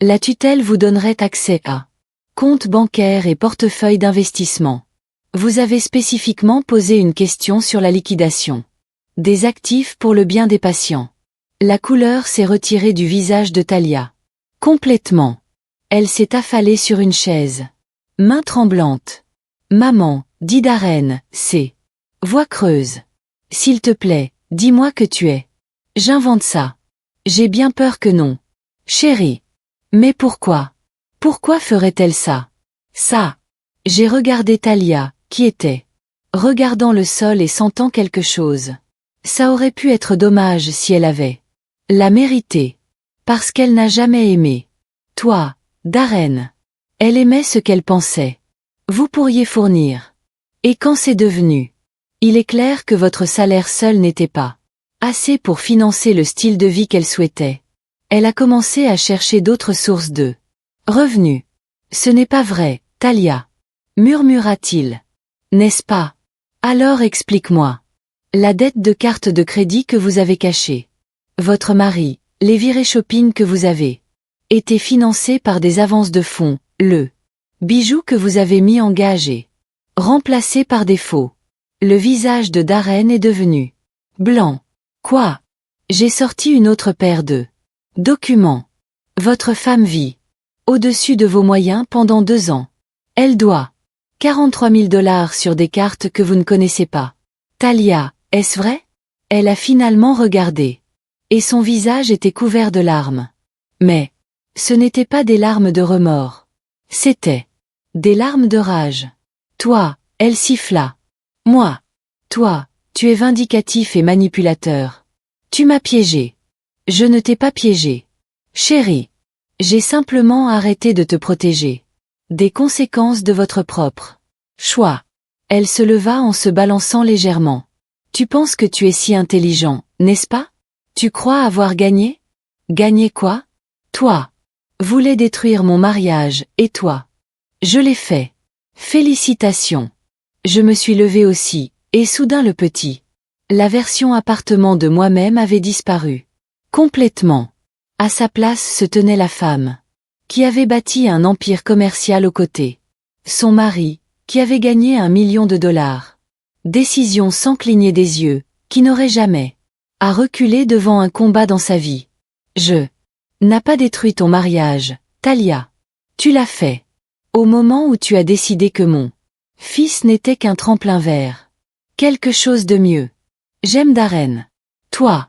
la tutelle vous donnerait accès à compte bancaire et portefeuille d'investissement. Vous avez spécifiquement posé une question sur la liquidation des actifs pour le bien des patients. La couleur s'est retirée du visage de Talia. Complètement. Elle s'est affalée sur une chaise. Main tremblante. Maman, dit Darren, c'est voix creuse. S'il te plaît, dis-moi que tu es. J'invente ça. J'ai bien peur que non. Chérie. Mais pourquoi? Pourquoi ferait-elle ça? Ça. J'ai regardé Talia, qui était regardant le sol et sentant quelque chose. Ça aurait pu être dommage si elle avait la mérité. Parce qu'elle n'a jamais aimé. Toi, Darren. Elle aimait ce qu'elle pensait. Vous pourriez fournir. Et quand c'est devenu? Il est clair que votre salaire seul n'était pas assez pour financer le style de vie qu'elle souhaitait. Elle a commencé à chercher d'autres sources de revenus. Ce n'est pas vrai, Talia. Murmura-t-il. N'est-ce pas? Alors explique-moi. La dette de carte de crédit que vous avez cachée. Votre mari, les virées shopping que vous avez été financées par des avances de fonds, le bijou que vous avez mis en gage et remplacé par des faux. Le visage de Darren est devenu blanc. Quoi? J'ai sorti une autre paire de documents. Votre femme vit au-dessus de vos moyens pendant 2 ans. Elle doit 43 000 $ sur des cartes que vous ne connaissez pas. Talia, est-ce vrai? Elle a finalement regardé. Et son visage était couvert de larmes. Mais ce n'étaient pas des larmes de remords. C'étaient des larmes de rage. Toi, elle siffla. Moi. Toi, tu es vindicatif et manipulateur. Tu m'as piégé. Je ne t'ai pas piégé. Chérie. J'ai simplement arrêté de te protéger des conséquences de votre propre choix. Elle se leva en se balançant légèrement. Tu penses que tu es si intelligent, n'est-ce pas? Tu crois avoir gagné? Gagné quoi? Toi. Voulais détruire mon mariage, et toi? Je l'ai fait. Félicitations. Je me suis levée aussi, et soudain la version appartement de moi-même avait disparu. Complètement. À sa place se tenait la femme, qui avait bâti un empire commercial aux côtés. Son mari, qui avait gagné $1 million. Décision sans cligner des yeux, qui n'aurait jamais à reculer devant un combat dans sa vie. Je n'ai pas détruit ton mariage, Talia. Tu l'as fait. Au moment où tu as décidé que mon fils n'était qu'un tremplin vers quelque chose de mieux. J'aime Darren. Toi.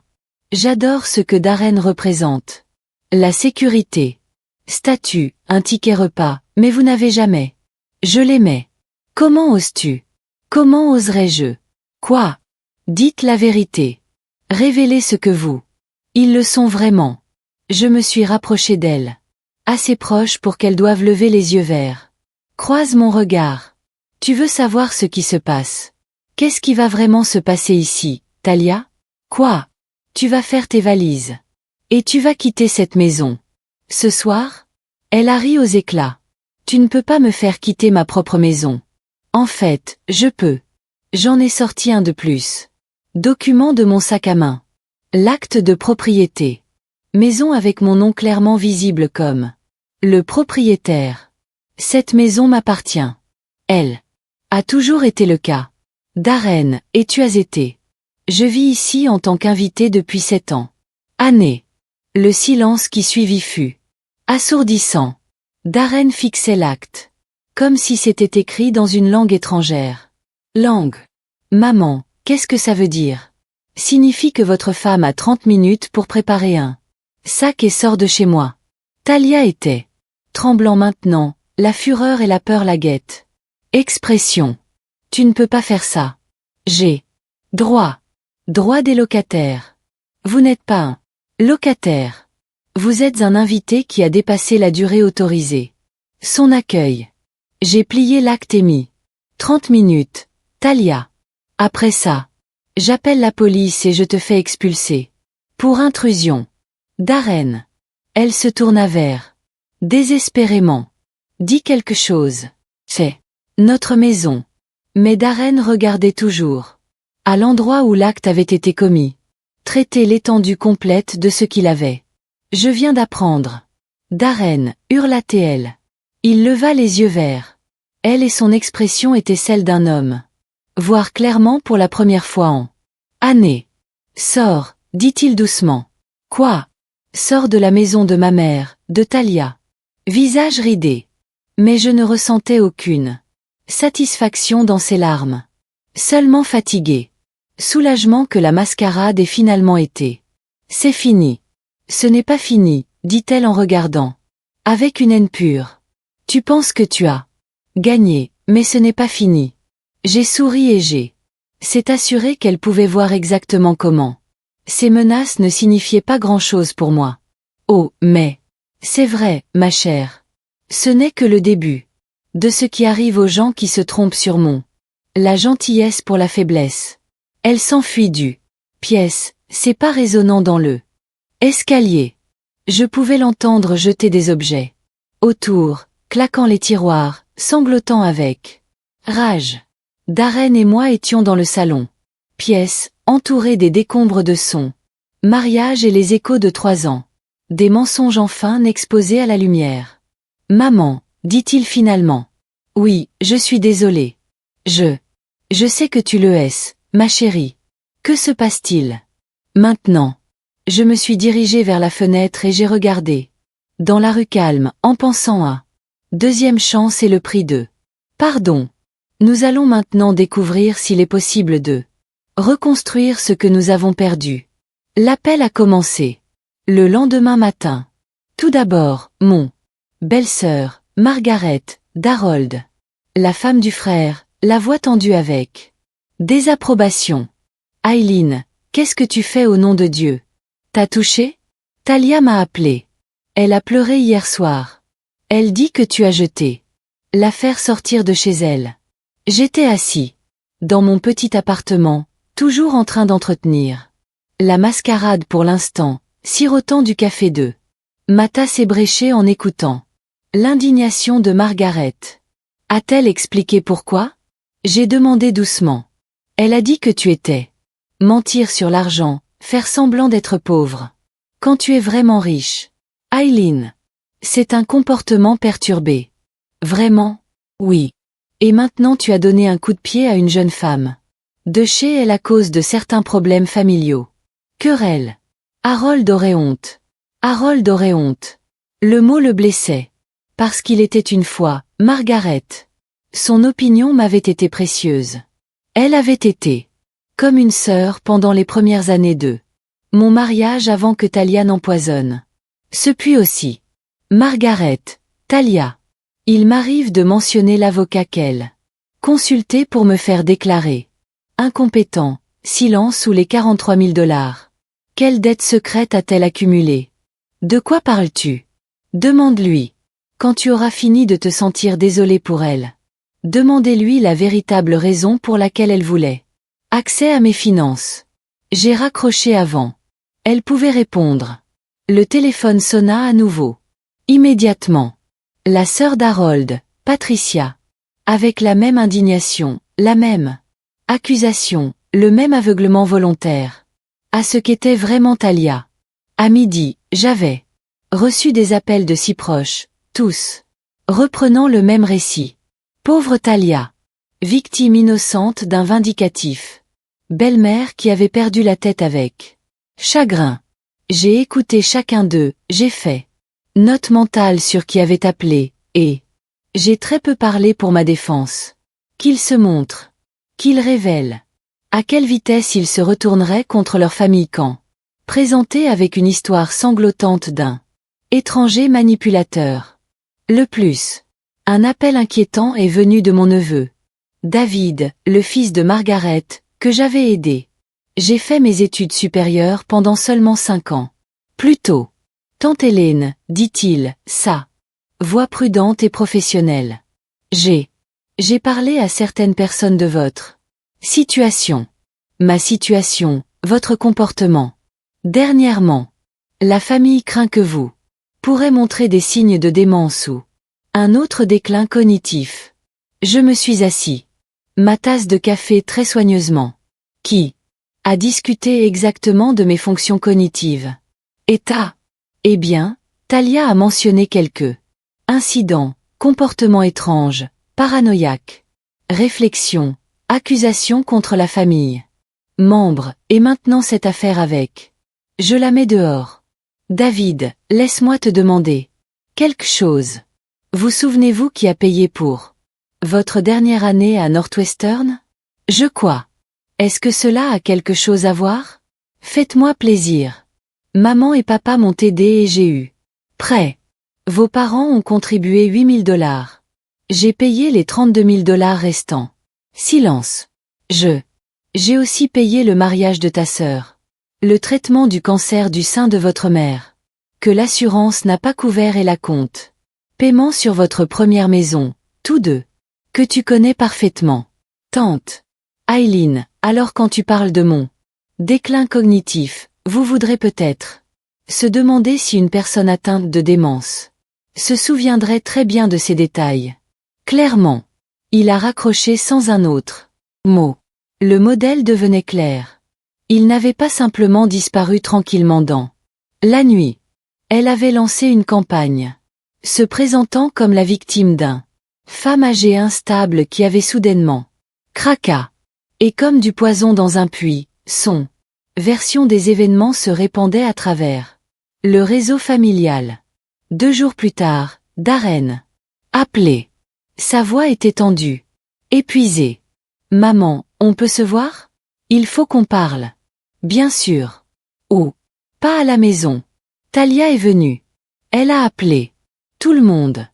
J'adore ce que Darren représente. La sécurité. Statut, un ticket repas, mais vous n'avez jamais. Je l'aimais. Comment oses-tu? Comment oserais-je? Quoi? Dites la vérité. Révélez ce que vous. Ils le sont vraiment. Je me suis rapprochée d'elle. Assez proche pour qu'elle doive lever les yeux vers. Croise mon regard. Tu veux savoir ce qui se passe? Qu'est-ce qui va vraiment se passer ici, Talia? Quoi? Tu vas faire tes valises. Et tu vas quitter cette maison. Ce soir? Elle a ri aux éclats. Tu ne peux pas me faire quitter ma propre maison. En fait, je peux. J'en ai sorti un de plus. Document de mon sac à main. L'acte de propriété. Maison avec mon nom clairement visible comme le propriétaire. Cette maison m'appartient. Elle a toujours été le cas. Darren, et tu as été. Je vis ici en tant qu'invité depuis 7 ans. Année. Le silence qui suivit fut assourdissant. Darren fixait l'acte. Comme si c'était écrit dans une langue étrangère. Langue. Maman, qu'est-ce que ça veut dire? Signifie que votre femme a 30 minutes pour préparer un sac et sort de chez moi. Talia était tremblant maintenant, la fureur et la peur la guettent. Expression. Tu ne peux pas faire ça. J'ai droit. Droit des locataires. Vous n'êtes pas un locataire. Vous êtes un invité qui a dépassé la durée autorisée. Son accueil. J'ai plié l'acte et mis 30 minutes. Talia. Après ça, j'appelle la police et je te fais expulser. Pour intrusion. Darren. Elle se tourna vers. Désespérément. Dis quelque chose. C'est notre maison. Mais Darren regardait toujours. À l'endroit où l'acte avait été commis. Traiter l'étendue complète de ce qu'il avait. Je viens d'apprendre. Darren, hurla-t-elle. Il leva les yeux vers elle et son expression était celle d'un homme. Voir clairement pour la première fois en année. Sors, dit-il doucement. Quoi? Sors de la maison de ma mère, de Talia. Visage ridé. Mais je ne ressentais aucune satisfaction dans ses larmes. Seulement fatigué. Soulagement que la mascarade ait finalement été. C'est fini. Ce n'est pas fini, dit-elle en regardant. Avec une haine pure. Tu penses que tu as gagné, mais ce n'est pas fini. J'ai souri et j'ai s'est assuré qu'elle pouvait voir exactement comment. Ces menaces ne signifiaient pas grand-chose pour moi. Oh, mais c'est vrai, ma chère. Ce n'est que le début de ce qui arrive aux gens qui se trompent sur mon la gentillesse pour la faiblesse. Elle s'enfuit du pièce, c'est pas résonnant dans le escalier. Je pouvais l'entendre jeter des objets autour, claquant les tiroirs, sanglotant avec rage. Darren et moi étions dans le salon. Pièce, entourée des décombres de son. Mariage et les échos de 3 ans. Des mensonges enfin n'exposés à la lumière. Maman, dit-il finalement. Oui, je suis désolé. Je sais que tu le hais, ma chérie. Que se passe-t-il? Maintenant. Je me suis dirigée vers la fenêtre et j'ai regardé. Dans la rue calme, en pensant à deuxième chance et le prix de pardon. Nous allons maintenant découvrir s'il est possible de reconstruire ce que nous avons perdu. L'appel a commencé. Le lendemain matin. Tout d'abord, mon belle-sœur, Margaret, d'Harold. La femme du frère, la voix tendue avec désapprobation. Aileen, qu'est-ce que tu fais au nom de Dieu? T'as touché? Talia m'a appelé. Elle a pleuré hier soir. Elle dit que tu as jeté l'affaire sortir de chez elle. J'étais assis dans mon petit appartement, toujours en train d'entretenir la mascarade pour l'instant, sirotant du café de ma tasse ébréchée en écoutant l'indignation de Margaret. A-t-elle expliqué pourquoi? J'ai demandé doucement. Elle a dit que tu étais mentir sur l'argent, faire semblant d'être pauvre. Quand tu es vraiment riche. Aileen. C'est un comportement perturbé. Vraiment? Oui. Et maintenant tu as donné un coup de pied à une jeune femme. De chez elle à cause de certains problèmes familiaux. Querelle. Harold aurait honte. Harold aurait honte. Le mot le blessait. Parce qu'il était une fois, Margaret. Son opinion m'avait été précieuse. Elle avait été comme une sœur pendant les premières années de mon mariage avant que Talia n'empoisonne. Ce puis aussi. Margaret, Talia. Il m'arrive de mentionner l'avocat qu'elle consultait pour me faire déclarer incompétent, silence ou les 43 000 $. Quelle dette secrète a-t-elle accumulée? De quoi parles-tu? Demande-lui. Quand tu auras fini de te sentir désolé pour elle. Demandez-lui la véritable raison pour laquelle elle voulait accès à mes finances. J'ai raccroché avant. Elle pouvait répondre. Le téléphone sonna à nouveau. Immédiatement. La sœur d'Harold, Patricia. Avec la même indignation, la même accusation, le même aveuglement volontaire. À ce qu'était vraiment Talia. À midi, j'avais reçu des appels de si proches, tous reprenant le même récit. Pauvre Talia. Victime innocente d'un vindicatif. Belle-mère qui avait perdu la tête avec chagrin. J'ai écouté chacun d'eux, j'ai fait note mentale sur qui avait appelé, et j'ai très peu parlé pour ma défense. Qu'ils se montrent. Qu'ils révèlent. À quelle vitesse ils se retourneraient contre leur famille quand présentés avec une histoire sanglotante d'un étranger manipulateur. Le plus. Un appel inquiétant est venu de mon neveu. David, le fils de Margaret, que j'avais aidé. J'ai fait mes études supérieures pendant seulement 5 ans. Plus tôt. Tante Hélène, dit-il, sa voix prudente et professionnelle. J'ai parlé à certaines personnes de votre situation. Ma situation, votre comportement. Dernièrement. La famille craint que vous pourrez montrer des signes de démence ou un autre déclin cognitif. Je me suis assis. Ma tasse de café très soigneusement. Qui a discuté exactement de mes fonctions cognitives. Eh bien, Talia a mentionné quelques incidents, comportements étranges, paranoïaques, réflexions, accusations contre la famille. Membre, et maintenant cette affaire avec. Je la mets dehors. David, laisse-moi te demander quelque chose. Vous souvenez-vous qui a payé pour votre dernière année à Northwestern? Je crois. Est-ce que cela a quelque chose à voir? Faites-moi plaisir. Maman et papa m'ont aidé et j'ai eu prêt. Vos parents ont contribué 8 000 $. J'ai payé les 32 000 $ restants. Silence. J'ai aussi payé le mariage de ta sœur. Le traitement du cancer du sein de votre mère. Que l'assurance n'a pas couvert et la compte. Paiement sur votre première maison, tous deux. Que tu connais parfaitement. Tante. Aileen, alors quand tu parles de mon déclin cognitif, vous voudrez peut-être se demander si une personne atteinte de démence se souviendrait très bien de ces détails. Clairement. Il a raccroché sans un autre Mots. Le modèle devenait clair. Il n'avait pas simplement disparu tranquillement dans la nuit. Elle avait lancé une campagne, se présentant comme la victime d'un femme âgée instable qui avait soudainement craqua. Et comme du poison dans un puits, son version des événements se répandait à travers le réseau familial. 2 jours plus tard, Darren appelait. Sa voix était tendue, épuisée. Maman, on peut se voir? Il faut qu'on parle. Bien sûr. Oh. Pas à la maison. Talia est venue. Elle a appelé. Tout le monde.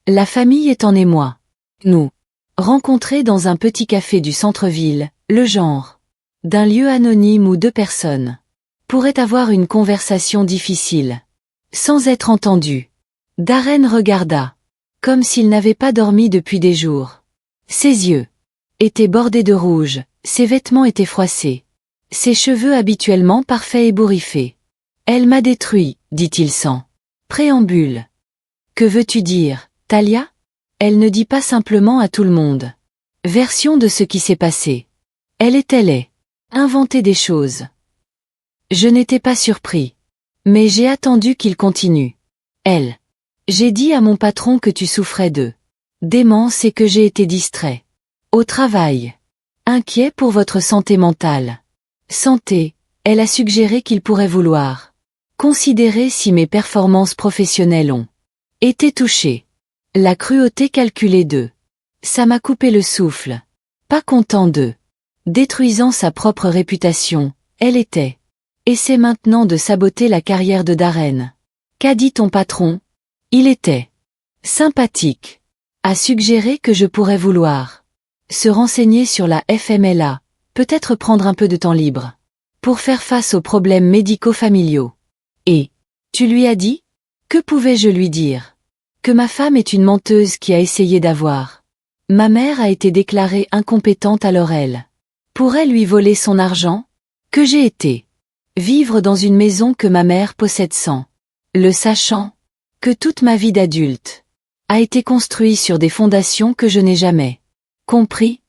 La famille est en émoi. Nous. Rencontrés dans un petit café du centre-ville, le genre d'un lieu anonyme où 2 personnes pourraient avoir une conversation difficile, sans être entendues. Darren regarda, comme s'il n'avait pas dormi depuis des jours. Ses yeux étaient bordés de rouge, ses vêtements étaient froissés, ses cheveux habituellement parfaits ébouriffés. Elle m'a détruit, dit-il sans préambule. Que veux-tu dire, Talia? Elle ne dit pas simplement à tout le monde version de ce qui s'est passé. Elle était laid. Inventer des choses. Je n'étais pas surpris. Mais j'ai attendu qu'il continue. Elle. J'ai dit à mon patron que tu souffrais de démence et que j'ai été distrait. Au travail. Inquiet pour votre santé mentale. Santé, elle a suggéré qu'il pourrait vouloir considérer si mes performances professionnelles ont été touchées. La cruauté calculée de. Ça m'a coupé le souffle. Pas content de. Détruisant sa propre réputation, elle était. Essaie maintenant de saboter la carrière de Darren. Qu'a dit ton patron? Il était sympathique. A suggéré que je pourrais vouloir se renseigner sur la FMLA, peut-être prendre un peu de temps libre pour faire face aux problèmes médico-familiaux. Et tu lui as dit? Que pouvais-je lui dire? Que ma femme est une menteuse qui a essayé d'avoir. Ma mère a été déclarée incompétente alors elle pourrait lui voler son argent? Que j'ai été vivre dans une maison que ma mère possède sans le sachant? Que toute ma vie d'adulte a été construite sur des fondations que je n'ai jamais compris?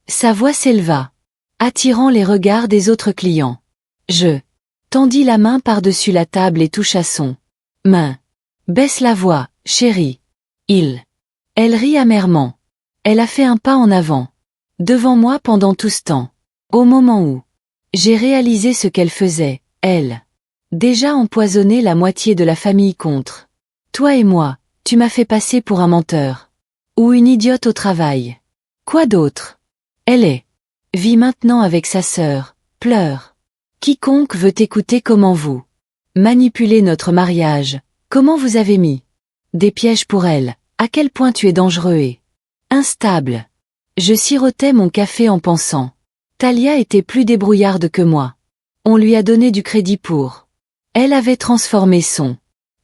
Sa voix s'éleva, attirant les regards des autres clients. Je tendis la main par-dessus la table et toucha son main. Baisse la voix, chérie. Elle rit amèrement. Elle a fait un pas en avant. Devant moi pendant tout ce temps. Au moment où j'ai réalisé ce qu'elle faisait, elle. Déjà empoisonné la moitié de la famille contre. Toi et moi, tu m'as fait passer pour un menteur. Ou une idiote au travail. Quoi d'autre? Elle vit maintenant avec sa sœur, pleure. Quiconque veut écouter comment vous manipulez notre mariage, comment vous avez mis des pièges pour elle, à quel point tu es dangereux et instable. Je sirotais mon café en pensant. Talia était plus débrouillarde que moi. On lui a donné du crédit pour. Elle avait transformé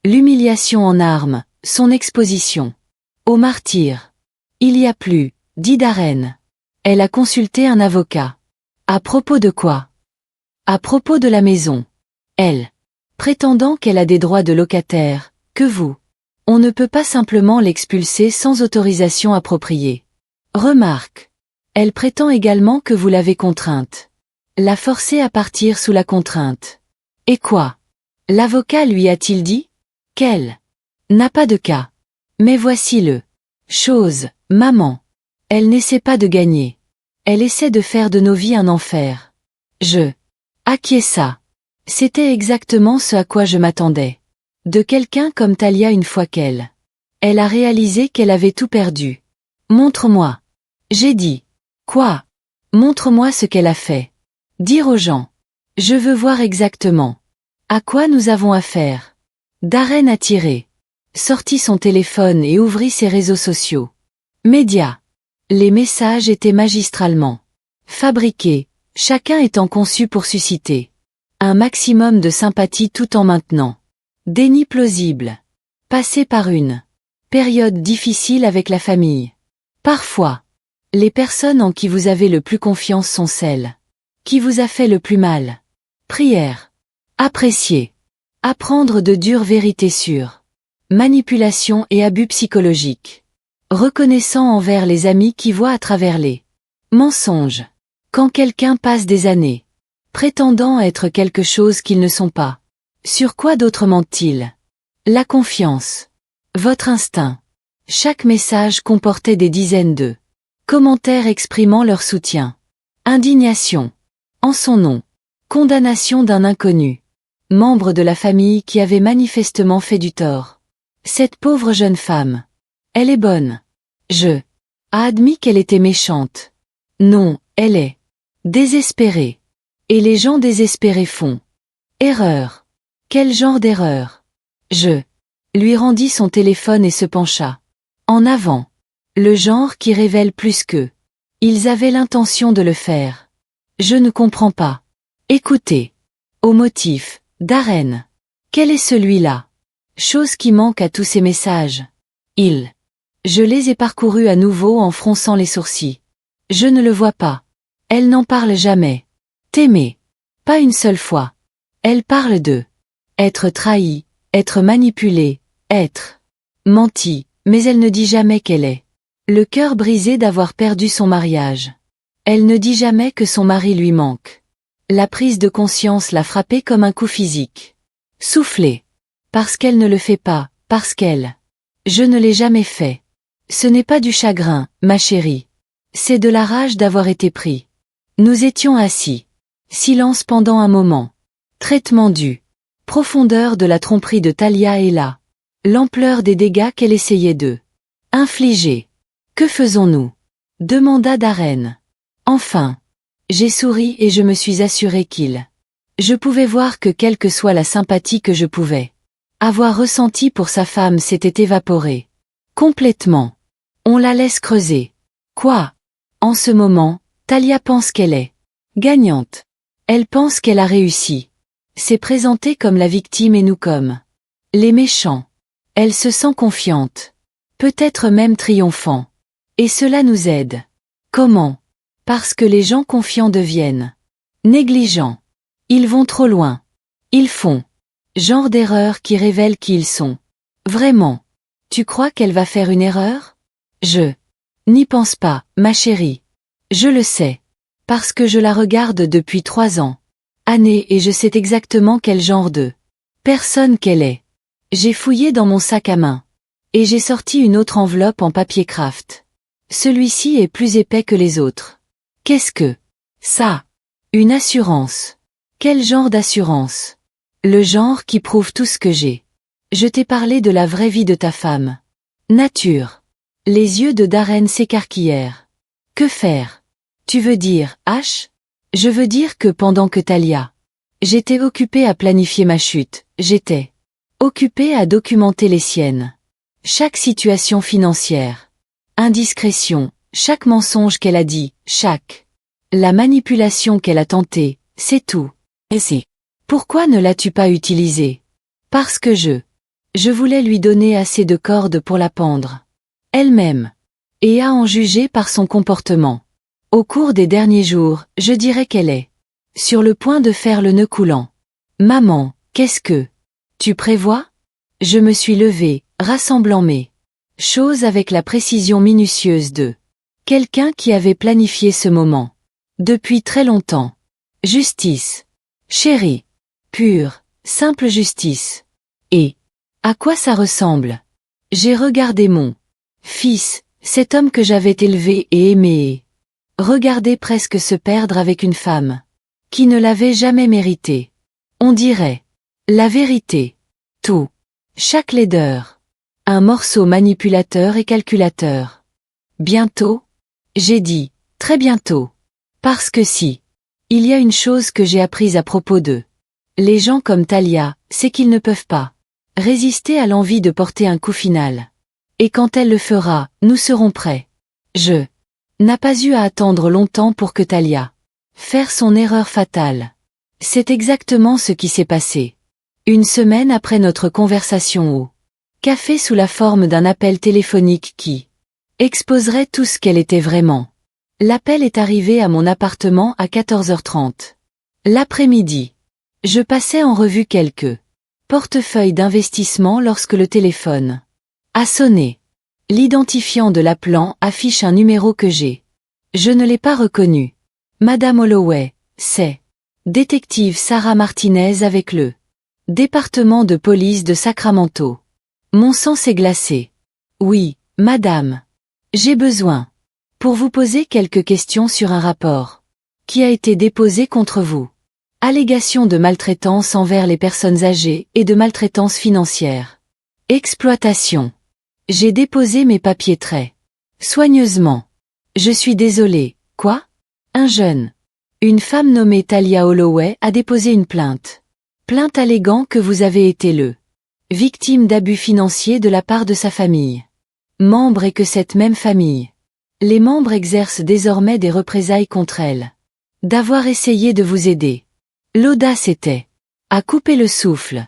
l'humiliation en arme, son exposition au martyr. Il y a plus, dit Darren. Elle a consulté un avocat. À propos de quoi? À propos de la maison. Elle. Prétendant qu'elle a des droits de locataire, que vous. On ne peut pas simplement l'expulser sans autorisation appropriée. Remarque. Elle prétend également que vous l'avez contrainte. La forcer à partir sous la contrainte. Et quoi? L'avocat lui a-t-il dit? Qu'elle n'a pas de cas. Mais voici le chose, maman. Elle n'essaie pas de gagner. Elle essaie de faire de nos vies un enfer. Je acquiesça. C'était exactement ce à quoi je m'attendais. De quelqu'un comme Talia une fois qu'elle a réalisé qu'elle avait tout perdu. Montre-moi. J'ai dit. Quoi? Montre-moi ce qu'elle a fait. Dire aux gens. Je veux voir exactement. À quoi nous avons affaire? Darren a tiré. Sortit son téléphone et ouvrit ses réseaux sociaux. Médias. Les messages étaient magistralement fabriqués, chacun étant conçu pour susciter un maximum de sympathie tout en maintenant. Déni plausible. Passer par une période difficile avec la famille. Parfois, les personnes en qui vous avez le plus confiance sont celles qui vous a fait le plus mal. Prière. Apprécier. Apprendre de dures vérités sûres. Manipulation et abus psychologiques. Reconnaissant envers les amis qui voient à travers les mensonges. Quand quelqu'un passe des années prétendant être quelque chose qu'ils ne sont pas, sur quoi d'autre mentent-ils? La confiance. Votre instinct. Chaque message comportait des dizaines de commentaires exprimant leur soutien. Indignation. En son nom. Condamnation d'un inconnu. Membre de la famille qui avait manifestement fait du tort. Cette pauvre jeune femme. Elle est bonne. Je a admis qu'elle était méchante. Non, elle est désespérée. Et les gens désespérés font erreur. Quel genre d'erreur? Je lui rendit son téléphone et se pencha en avant. Le genre qui révèle plus qu'eux. Ils avaient l'intention de le faire. Je ne comprends pas. Écoutez. Au motif, Darren. Quel est celui-là? Chose qui manque à tous ces messages. Je les ai parcourus à nouveau en fronçant les sourcils. Je ne le vois pas. Elle n'en parle jamais. T'aimer. Pas une seule fois. Elle parle de être trahi, être manipulé, être menti, mais elle ne dit jamais qu'elle est le cœur brisé d'avoir perdu son mariage. Elle ne dit jamais que son mari lui manque. La prise de conscience l'a frappée comme un coup physique. Soufflé. Parce qu'elle ne le fait pas, parce qu'elle. Je ne l'ai jamais fait. Ce n'est pas du chagrin, ma chérie. C'est de la rage d'avoir été pris. Nous étions assis. Silence pendant un moment. Traitement du profondeur de la tromperie de Talia est là. L'ampleur des dégâts qu'elle essayait de infliger. Que faisons-nous? Demanda Darren. Enfin. J'ai souri et je me suis assuré je pouvais voir que quelle que soit la sympathie que je pouvais avoir ressentie pour sa femme s'était évaporée. Complètement. On la laisse creuser. Quoi? En ce moment, Talia pense qu'elle est gagnante. Elle pense qu'elle a réussi. C'est présentée comme la victime et nous comme les méchants. Elle se sent confiante. Peut-être même triomphant. Et cela nous aide. Comment? Parce que les gens confiants deviennent négligents. Ils vont trop loin. Ils font genre d'erreur qui révèle qui ils sont. Vraiment. Tu crois qu'elle va faire une erreur? Je n'y pense pas, ma chérie. Je le sais. Parce que je la regarde depuis 3 ans. Années et je sais exactement quel genre de personne qu'elle est. J'ai fouillé dans mon sac à main. Et j'ai sorti une autre enveloppe en papier craft. Celui-ci est plus épais que les autres. Qu'est-ce que ça? Une assurance. Quel genre d'assurance? Le genre qui prouve tout ce que j'ai. Je t'ai parlé de la vraie vie de ta femme. Nature. Les yeux de Darren s'écarquillèrent. Que faire? Tu veux dire, H? Je veux dire que pendant que Talia. J'étais occupée à planifier ma chute, j'étais occupée à documenter les siennes. Chaque situation financière. Indiscrétion, chaque mensonge qu'elle a dit, la manipulation qu'elle a tentée, c'est tout. Et si. Pourquoi ne l'as-tu pas utilisée? Parce que je voulais lui donner assez de cordes pour la pendre. Elle-même. Et à en juger par son comportement. Au cours des derniers jours, je dirais qu'elle est sur le point de faire le nœud coulant. Maman, qu'est-ce que tu prévois? Je me suis levée, rassemblant mes choses avec la précision minutieuse de quelqu'un qui avait planifié ce moment. Depuis très longtemps. Justice. Chérie. Pure, simple justice. Et à quoi ça ressemble? J'ai regardé mon fils, cet homme que j'avais élevé et aimé, regardé presque se perdre avec une femme qui ne l'avait jamais mérité. On dirait la vérité. Tout. Chaque laideur. Un morceau manipulateur et calculateur. Bientôt? J'ai dit, très bientôt. Parce que si. Il y a une chose que j'ai apprise à propos d'eux. Les gens comme Talia, c'est qu'ils ne peuvent pas résister à l'envie de porter un coup final. Et quand elle le fera, nous serons prêts. Je n'a pas eu à attendre longtemps pour que Talia faire son erreur fatale. C'est exactement ce qui s'est passé. Une semaine après notre conversation au café sous la forme d'un appel téléphonique qui exposerait tout ce qu'elle était vraiment. L'appel est arrivé à mon appartement à 14h30. L'après-midi. Je passais en revue quelques portefeuilles d'investissement lorsque le téléphone a sonné. L'identifiant de l'appelant affiche un numéro que j'ai. Je ne l'ai pas reconnu. Madame Holloway, c'est détective Sarah Martinez avec le département de police de Sacramento. Mon sang s'est glacé. Oui, madame. J'ai besoin. Pour vous poser quelques questions sur un rapport qui a été déposé contre vous. Allégation de maltraitance envers les personnes âgées et de maltraitance financière. Exploitation. J'ai déposé mes papiers très soigneusement. Je suis désolé, quoi? Un jeune. Une femme nommée Talia Holloway a déposé une plainte. Plainte alléguant que vous avez été le victime d'abus financiers de la part de sa famille. Membre et que cette même famille. Les membres exercent désormais des représailles contre elle. D'avoir essayé de vous aider. L'audace était à couper le souffle.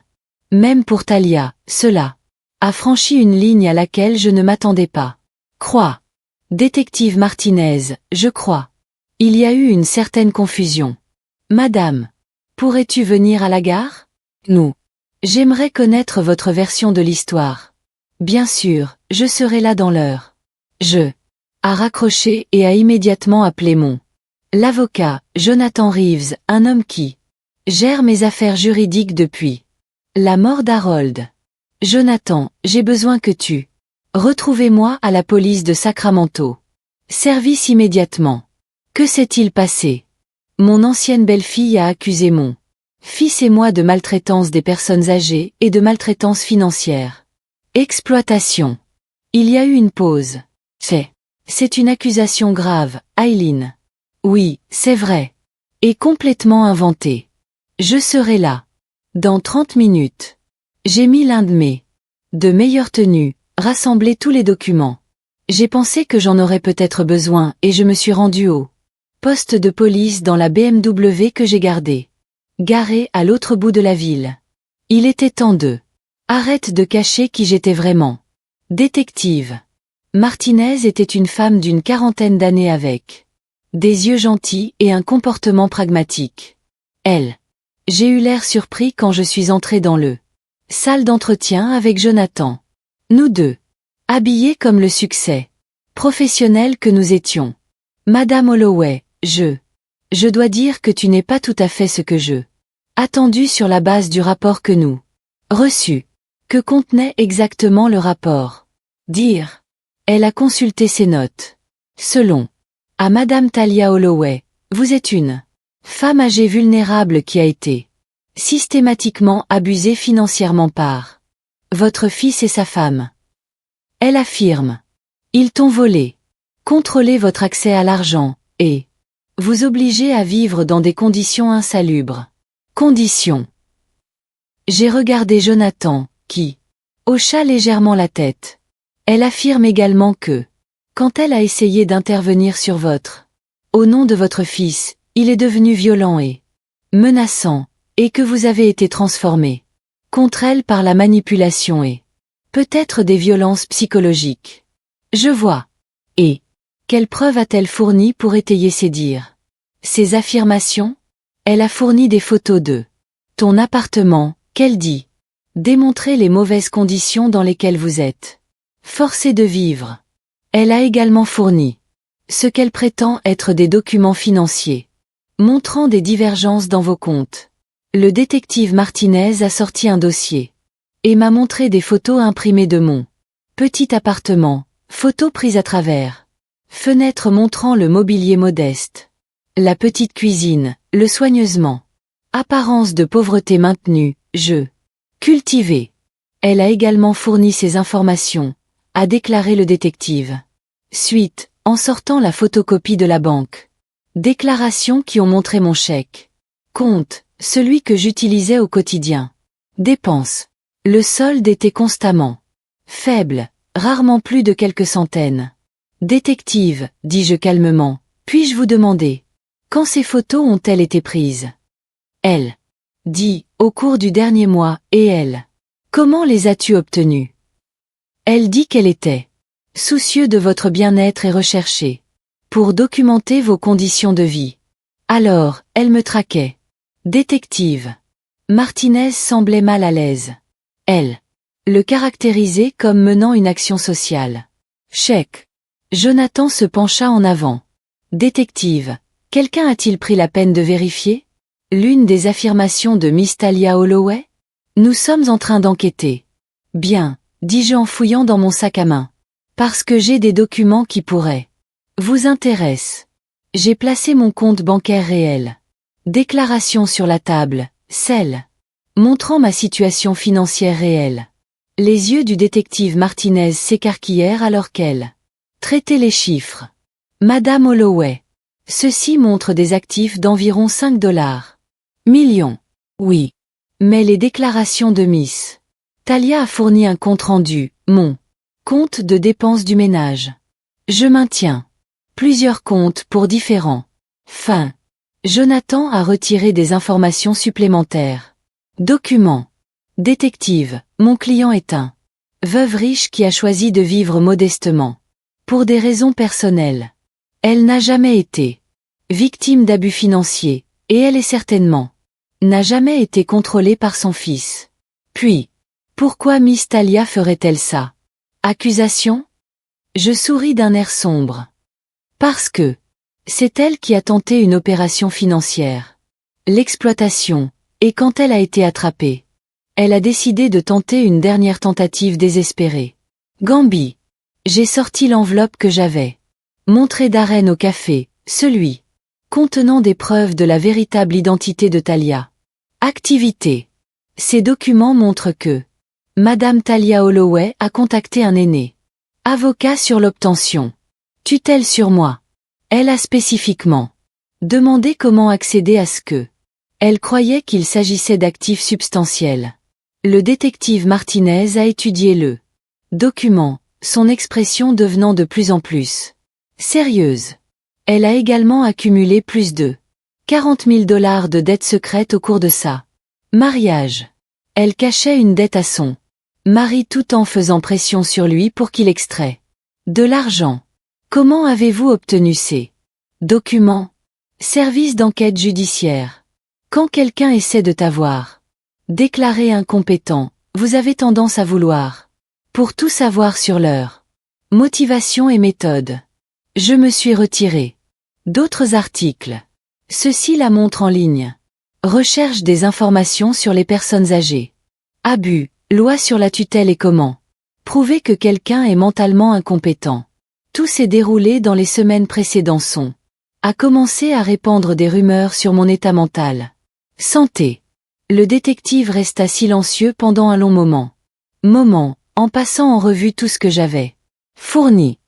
Même pour Talia, cela a franchi une ligne à laquelle je ne m'attendais pas. Crois. Détective Martinez, je crois. Il y a eu une certaine confusion. Madame, pourrais-tu venir à la gare? Nous. J'aimerais connaître votre version de l'histoire. Bien sûr, je serai là dans l'heure. Je a raccroché et a immédiatement appelé l'avocat, Jonathan Reeves, un homme qui gère mes affaires juridiques depuis la mort d'Harold. Jonathan, j'ai besoin que tu retrouvez-moi à la police de Sacramento. Service immédiatement. Que s'est-il passé? Mon ancienne belle-fille a accusé mon fils et moi de maltraitance des personnes âgées et de maltraitance financière. Exploitation. Il y a eu une pause. C'est une accusation grave, Eileen. Oui, c'est vrai. Et complètement inventée. Je serai là. Dans 30 minutes. J'ai mis l'un de mes meilleures tenues, rassemblé tous les documents. J'ai pensé que j'en aurais peut-être besoin et je me suis rendu au poste de police dans la BMW que j'ai gardée. Garée à l'autre bout de la ville. Il était temps de arrête de cacher qui j'étais vraiment. Détective. Martinez était une femme d'une quarantaine d'années avec des yeux gentils et un comportement pragmatique. J'ai eu l'air surpris quand je suis entré dans le salle d'entretien avec Jonathan. Nous deux. Habillés comme le succès professionnel que nous étions. Madame Holloway, je dois dire que tu n'es pas tout à fait ce que je attendu sur la base du rapport que nous reçu. Que contenait exactement le rapport? Dire. Elle a consulté ses notes. Selon à Madame Talia Holloway, vous êtes une femme âgée vulnérable qui a été systématiquement abusée financièrement par votre fils et sa femme. Elle affirme. Ils t'ont volé, contrôlé votre accès à l'argent, et vous obliger à vivre dans des conditions insalubres. Conditions. J'ai regardé Jonathan, qui hocha légèrement la tête. Elle affirme également que, quand elle a essayé d'intervenir sur au nom de votre fils, il est devenu violent et menaçant, et que vous avez été transformé contre elle par la manipulation et peut-être des violences psychologiques. Je vois. Et quelle preuve a-t-elle fourni pour étayer ces dires? Ces affirmations? Elle a fourni des photos de ton appartement, qu'elle dit démontrer les mauvaises conditions dans lesquelles vous êtes forcé de vivre. Elle a également fourni ce qu'elle prétend être des documents financiers montrant des divergences dans vos comptes. Le détective Martinez a sorti un dossier et m'a montré des photos imprimées de mon petit appartement, photos prises à travers fenêtres montrant le mobilier modeste, la petite cuisine, le soigneusement apparence de pauvreté maintenue, cultivé. Elle a également fourni ces informations, a déclaré le détective. Suite, en sortant la photocopie de la banque. Déclarations qui ont montré mon chèque. Compte, celui que j'utilisais au quotidien. Dépenses. Le solde était constamment faible, rarement plus de quelques centaines. Détective, dis-je calmement, puis-je vous demander quand ces photos ont-elles été prises? Elle dit, au cours du dernier mois, et elle. Comment les as-tu obtenues? Elle dit qu'elle était soucieux de votre bien-être et recherchée pour documenter vos conditions de vie. Alors, elle me traquait. Détective. Martinez semblait mal à l'aise. Elle le caractérisait comme menant une action sociale. Chèque. Jonathan se pencha en avant. Détective. Quelqu'un a-t-il pris la peine de vérifier? L'une des affirmations de Miss Talia Holloway? Nous sommes en train d'enquêter. Bien, dis-je en fouillant dans mon sac à main. Parce que j'ai des documents qui pourraient vous intéressent. J'ai placé mon compte bancaire réel. Déclaration sur la table, celle montrant ma situation financière réelle. Les yeux du détective Martinez s'écarquillèrent alors qu'elle traitait les chiffres. Madame Holloway. Ceci montre des actifs d'environ 5 dollars. Millions. Oui. Mais les déclarations de Miss Talia a fourni un compte-rendu, mon compte de dépenses du ménage. Je maintiens plusieurs comptes pour différents fins. Jonathan a retiré des informations supplémentaires. Document. Détective, mon client est un veuve riche qui a choisi de vivre modestement. Pour des raisons personnelles. Elle n'a jamais été victime d'abus financiers, et elle est certainement n'a jamais été contrôlée par son fils. Puis, pourquoi Miss Talia ferait-elle ça? Accusation? Je souris d'un air sombre. Parce que c'est elle qui a tenté une opération financière. L'exploitation, et quand elle a été attrapée, elle a décidé de tenter une dernière tentative désespérée. Gambi. J'ai sorti l'enveloppe que j'avais montrée Darren au café, celui contenant des preuves de la véritable identité de Talia. Activité. Ces documents montrent que Madame Talia Holloway a contacté un aîné avocat sur l'obtention tutelle sur moi. Elle a spécifiquement demandé comment accéder à ce que elle croyait qu'il s'agissait d'actifs substantiels. Le détective Martinez a étudié le document, son expression devenant de plus en plus sérieuse. Elle a également accumulé plus de 40 000 dollars de dettes secrètes au cours de sa mariage. Elle cachait une dette à son mari tout en faisant pression sur lui pour qu'il extrait de l'argent. Comment avez-vous obtenu ces documents? Service d'enquête judiciaire. Quand quelqu'un essaie de t'avoir déclaré incompétent, vous avez tendance à vouloir pour tout savoir sur leur motivation et méthode. Je me suis retiré. D'autres articles. Ceci la montre en ligne. Recherche des informations sur les personnes âgées. Abus, loi sur la tutelle et comment prouver que quelqu'un est mentalement incompétent. Tout s'est déroulé dans les semaines précédentes. A commencé à répandre des rumeurs sur mon état mental. Santé. Le détective resta silencieux pendant un long moment. En passant en revue tout ce que j'avais fourni.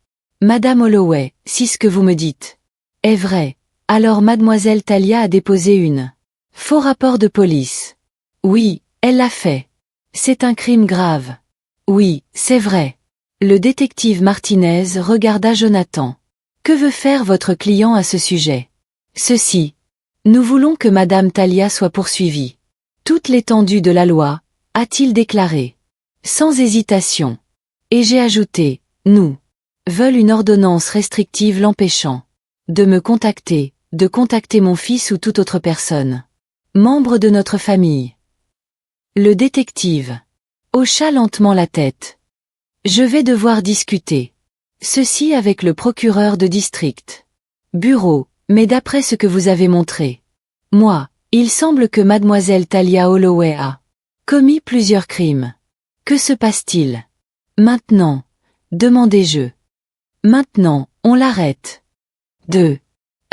Madame Holloway, si ce que vous me dites est vrai, alors mademoiselle Talia a déposé une faux rapport de police. Oui, elle l'a fait. C'est un crime grave. Oui, c'est vrai. Le détective Martinez regarda Jonathan. Que veut faire votre client à ce sujet? Ceci. Nous voulons que Madame Talia soit poursuivie. Toute l'étendue de la loi, a-t-il déclaré. Sans hésitation. Et j'ai ajouté, nous veulent une ordonnance restrictive l'empêchant de me contacter, de contacter mon fils ou toute autre personne. Membre de notre famille. Le détective hocha lentement la tête. Je vais devoir discuter ceci avec le procureur de district. Bureau, mais d'après ce que vous avez montré. Moi, il semble que mademoiselle Talia Holloway a commis plusieurs crimes. Que se passe-t-il? Maintenant, demandai-je. Maintenant, on l'arrête. 2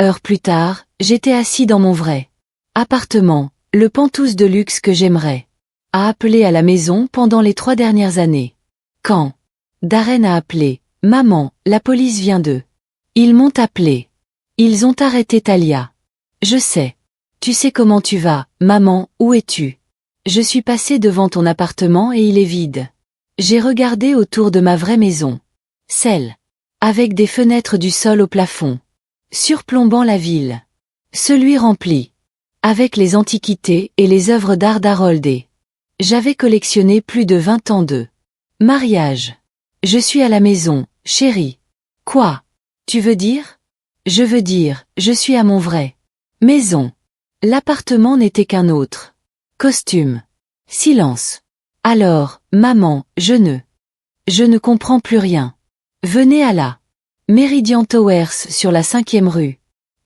heures plus tard, j'étais assis dans mon vrai appartement, le penthouse de luxe que j'aimerais a appelé à la maison pendant les 3 dernières années. Quand Darren a appelé, maman, la police vient d'eux. Ils m'ont appelé. Ils ont arrêté Talia. Je sais. Tu sais comment tu vas, maman, où es-tu? Je suis passé devant ton appartement et il est vide. J'ai regardé autour de ma vraie maison. Celle avec des fenêtres du sol au plafond, surplombant la ville. Celui rempli avec les antiquités et les œuvres d'art d'Harold. J'avais collectionné plus de 20 ans de mariage. Je suis à la maison, chérie. Quoi? Tu veux dire? Je veux dire, je suis à mon vrai maison. L'appartement n'était qu'un autre costume. Silence. Alors, maman, je ne comprends plus rien. Venez à la Meridian Towers sur la 5e rue.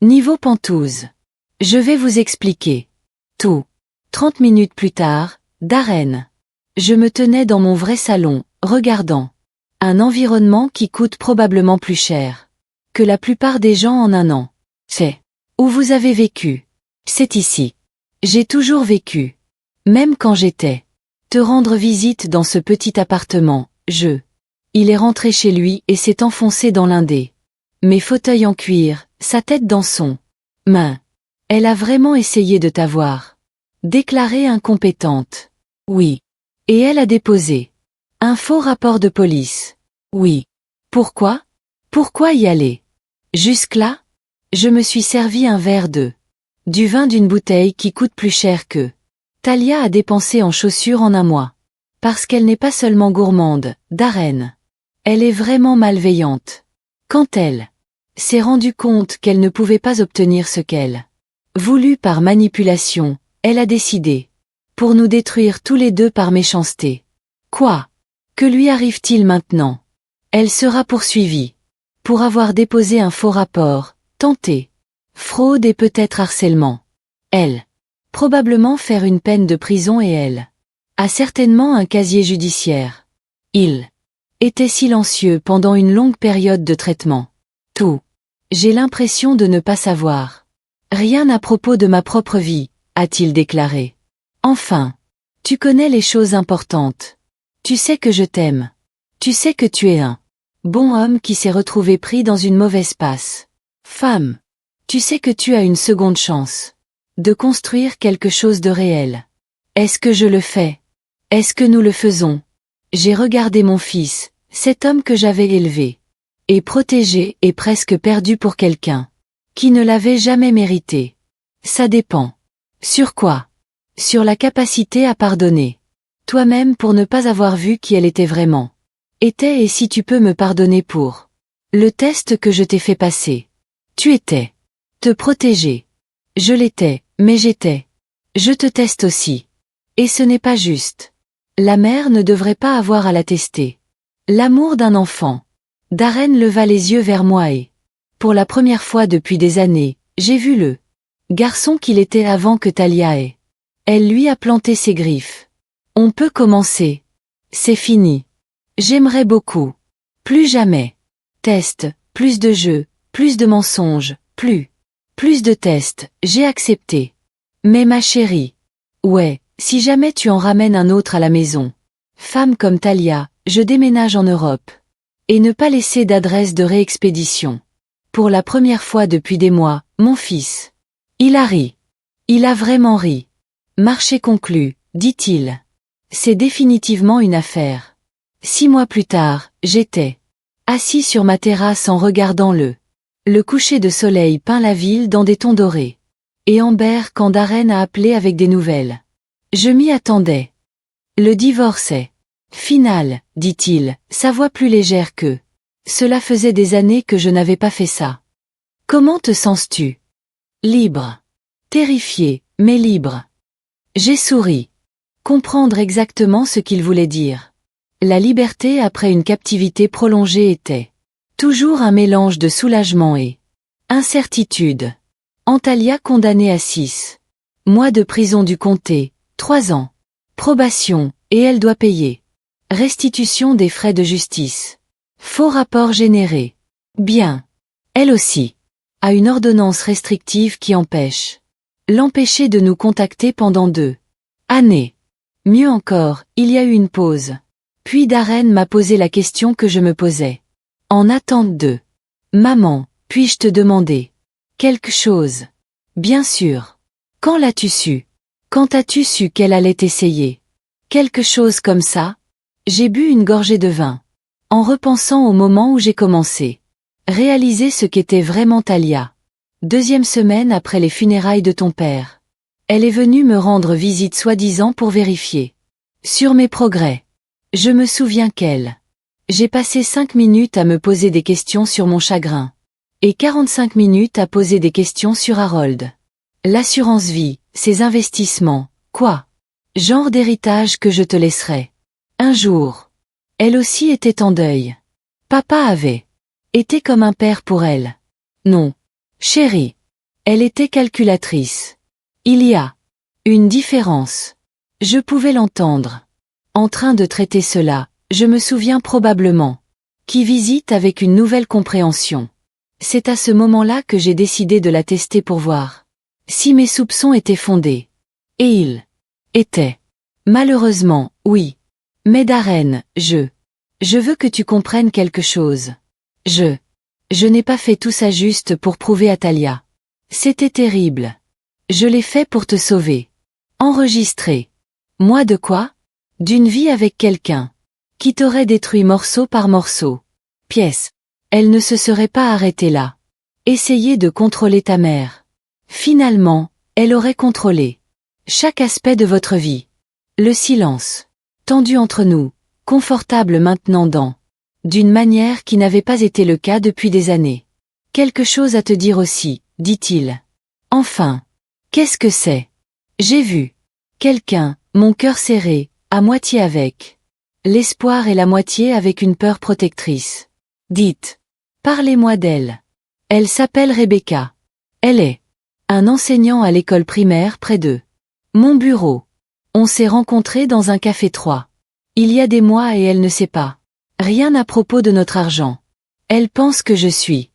Niveau pentouse. Je vais vous expliquer. Tout. 30 minutes plus tard, Darren. Je me tenais dans mon vrai salon, regardant. Un environnement qui coûte probablement plus cher que la plupart des gens en un an. C'est où vous avez vécu. C'est ici. J'ai toujours vécu. Même quand j'étais. Te rendre visite dans ce petit appartement, Il est rentré chez lui et s'est enfoncé dans l'un des mes fauteuils en cuir, sa tête dans son main. Elle a vraiment essayé de t'avoir. Déclarée incompétente. Oui. Et elle a déposé un faux rapport de police. Oui. Pourquoi? Pourquoi y aller? Jusque-là? Je me suis servi un verre du vin d'une bouteille qui coûte plus cher que Talia a dépensé en chaussures en un mois. Parce qu'elle n'est pas seulement gourmande, Darren. Elle est vraiment malveillante. Quand elle s'est rendue compte qu'elle ne pouvait pas obtenir ce qu'elle voulut par manipulation, elle a décidé. Pour nous détruire tous les deux par méchanceté. Quoi? Que lui arrive-t-il maintenant? Elle sera poursuivie. Pour avoir déposé un faux rapport, tenté. Fraude et peut-être harcèlement. Elle. Probablement faire une peine de prison et elle. A certainement un casier judiciaire. Il était silencieux pendant une longue période de traitement. Tout. J'ai l'impression de ne pas savoir. Rien à propos de ma propre vie, a-t-il déclaré. Enfin. Tu connais les choses importantes. Tu sais que je t'aime. Tu sais que tu es un bon homme qui s'est retrouvé pris dans une mauvaise passe. Femme. Tu sais que tu as une seconde chance. De construire quelque chose de réel. Est-ce que je le fais? Est-ce que nous le faisons? J'ai regardé mon fils, cet homme que j'avais élevé. Et protégé et presque perdu pour quelqu'un. Qui ne l'avait jamais mérité. Ça dépend. Sur quoi? Sur la capacité à pardonner. Toi-même pour ne pas avoir vu qui elle était vraiment. Était et si tu peux me pardonner pour le test que je t'ai fait passer. Tu étais. Te protéger. Je l'étais, mais j'étais. Je te teste aussi. Et ce n'est pas juste. La mère ne devrait pas avoir à la tester. L'amour d'un enfant. Darren leva les yeux vers moi et, pour la première fois depuis des années, j'ai vu le garçon qu'il était avant que Talia ait. Elle lui a planté ses griffes. On peut commencer. C'est fini. J'aimerais beaucoup. Plus jamais. Test, plus de jeux, plus de mensonges, plus de tests, j'ai accepté. Mais ma chérie. Ouais, si jamais tu en ramènes un autre à la maison. Femme comme Talia, je déménage en Europe. Et ne pas laisser d'adresse de réexpédition. Pour la première fois depuis des mois, mon fils. Il a ri. Il a vraiment ri. Marché conclu, dit-il. C'est définitivement une affaire. 6 mois plus tard, j'étais assis sur ma terrasse en regardant le coucher de soleil peint la ville dans des tons dorés. Et Amber quand Darren a appelé avec des nouvelles. Je m'y attendais. Le divorce est final, dit-il, sa voix plus légère que. Cela faisait des années que je n'avais pas fait ça. Comment te sens-tu? Libre. Terrifié, mais libre. J'ai souri. Comprendre exactement ce qu'il voulait dire. La liberté après une captivité prolongée était toujours un mélange de soulagement et incertitude. Antalya condamnée à 6 mois de prison du comté, 3 ans. Probation, et elle doit payer. Restitution des frais de justice. Faux rapport généré. Bien. Elle aussi. A une ordonnance restrictive qui empêche. L'empêcher de nous contacter pendant 2 années. Mieux encore, il y a eu une pause. Puis Darren m'a posé la question que je me posais. En attente de. Maman, puis-je te demander quelque chose? Bien sûr. Quand l'as-tu su? Quand as-tu su qu'elle allait essayer? Quelque chose comme ça? J'ai bu une gorgée de vin. En repensant au moment où j'ai commencé. Réaliser ce qu'était vraiment Talia. 2e semaine après les funérailles de ton père. Elle est venue me rendre visite soi-disant pour vérifier. Sur mes progrès. Je me souviens qu'elle. J'ai passé 5 minutes à me poser des questions sur mon chagrin. Et 45 minutes à poser des questions sur Harold. L'assurance vie, ses investissements, quoi? Genre d'héritage que je te laisserai. Un jour. Elle aussi était en deuil. Papa avait été comme un père pour elle. Non. Chérie. Elle était calculatrice. Il y a une différence. Je pouvais l'entendre. En train de traiter cela, je me souviens probablement. Qui visite avec une nouvelle compréhension. C'est à ce moment-là que j'ai décidé de la tester pour voir si mes soupçons étaient fondés. Et ils étaient. Malheureusement, oui. Mais Darren, je veux que tu comprennes quelque chose. Je n'ai pas fait tout ça juste pour prouver à Talia. C'était terrible. Je l'ai fait pour te sauver. Enregistrer. Moi de quoi? D'une vie avec quelqu'un qui t'aurait détruit morceau par morceau. Pièce. Elle ne se serait pas arrêtée là. Essayer de contrôler ta mère. Finalement, elle aurait contrôlé chaque aspect de votre vie. Le silence. Tendu entre nous, confortable maintenant d'une manière qui n'avait pas été le cas depuis des années. Quelque chose à te dire aussi, dit-il. Enfin. Qu'est-ce que c'est? J'ai vu quelqu'un, mon cœur serré, à moitié avec l'espoir et la moitié avec une peur protectrice. Dites. Parlez-moi d'elle. Elle s'appelle Rebecca. Elle est un enseignant à l'école primaire près de mon bureau. On s'est rencontrés dans un café 3. Il y a des mois et elle ne sait pas rien à propos de notre argent. Elle pense que je suis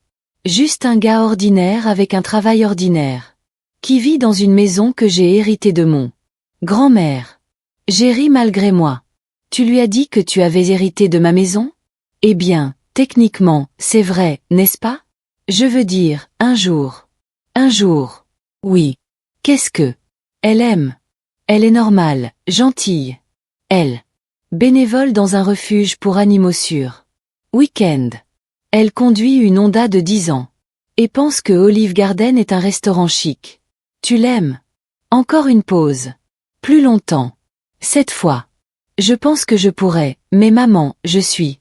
juste un gars ordinaire avec un travail ordinaire, qui vit dans une maison que j'ai héritée de mon grand-mère. J'ai ri malgré moi. Tu lui as dit que tu avais hérité de ma maison? Eh bien, techniquement, c'est vrai, n'est-ce pas? Je veux dire, un jour. Un jour. Oui. Qu'est-ce que elle aime? Elle est normale, gentille. Elle. Bénévole dans un refuge pour animaux sur week-end. Elle conduit une Honda de 10 ans. Et pense que Olive Garden est un restaurant chic. Tu l'aimes? Encore une pause. Plus longtemps. Cette fois. Je pense que je pourrais, mais maman, je suis.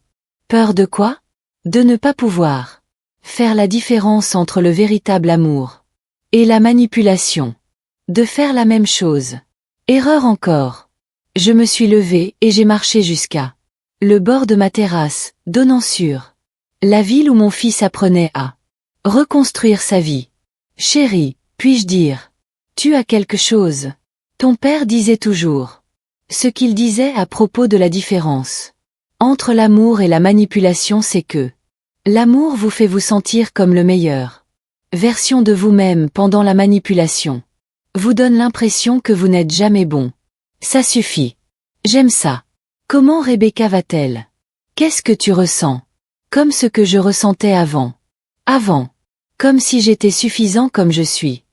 Peur de quoi? De ne pas pouvoir faire la différence entre le véritable amour et la manipulation. De faire la même chose. Erreur encore. Je me suis levée et j'ai marché jusqu'à le bord de ma terrasse, donnant sur la ville où mon fils apprenait à reconstruire sa vie. Chérie, puis-je dire? Tu as quelque chose. Ton père disait toujours ce qu'il disait à propos de la différence entre l'amour et la manipulation, c'est que l'amour vous fait vous sentir comme le meilleur version de vous-même pendant la manipulation vous donne l'impression que vous n'êtes jamais bon. Ça suffit. J'aime ça. Comment Rebecca va-t-elle? Qu'est-ce que tu ressens? Comme ce que je ressentais avant. Avant. Comme si j'étais suffisant comme je suis.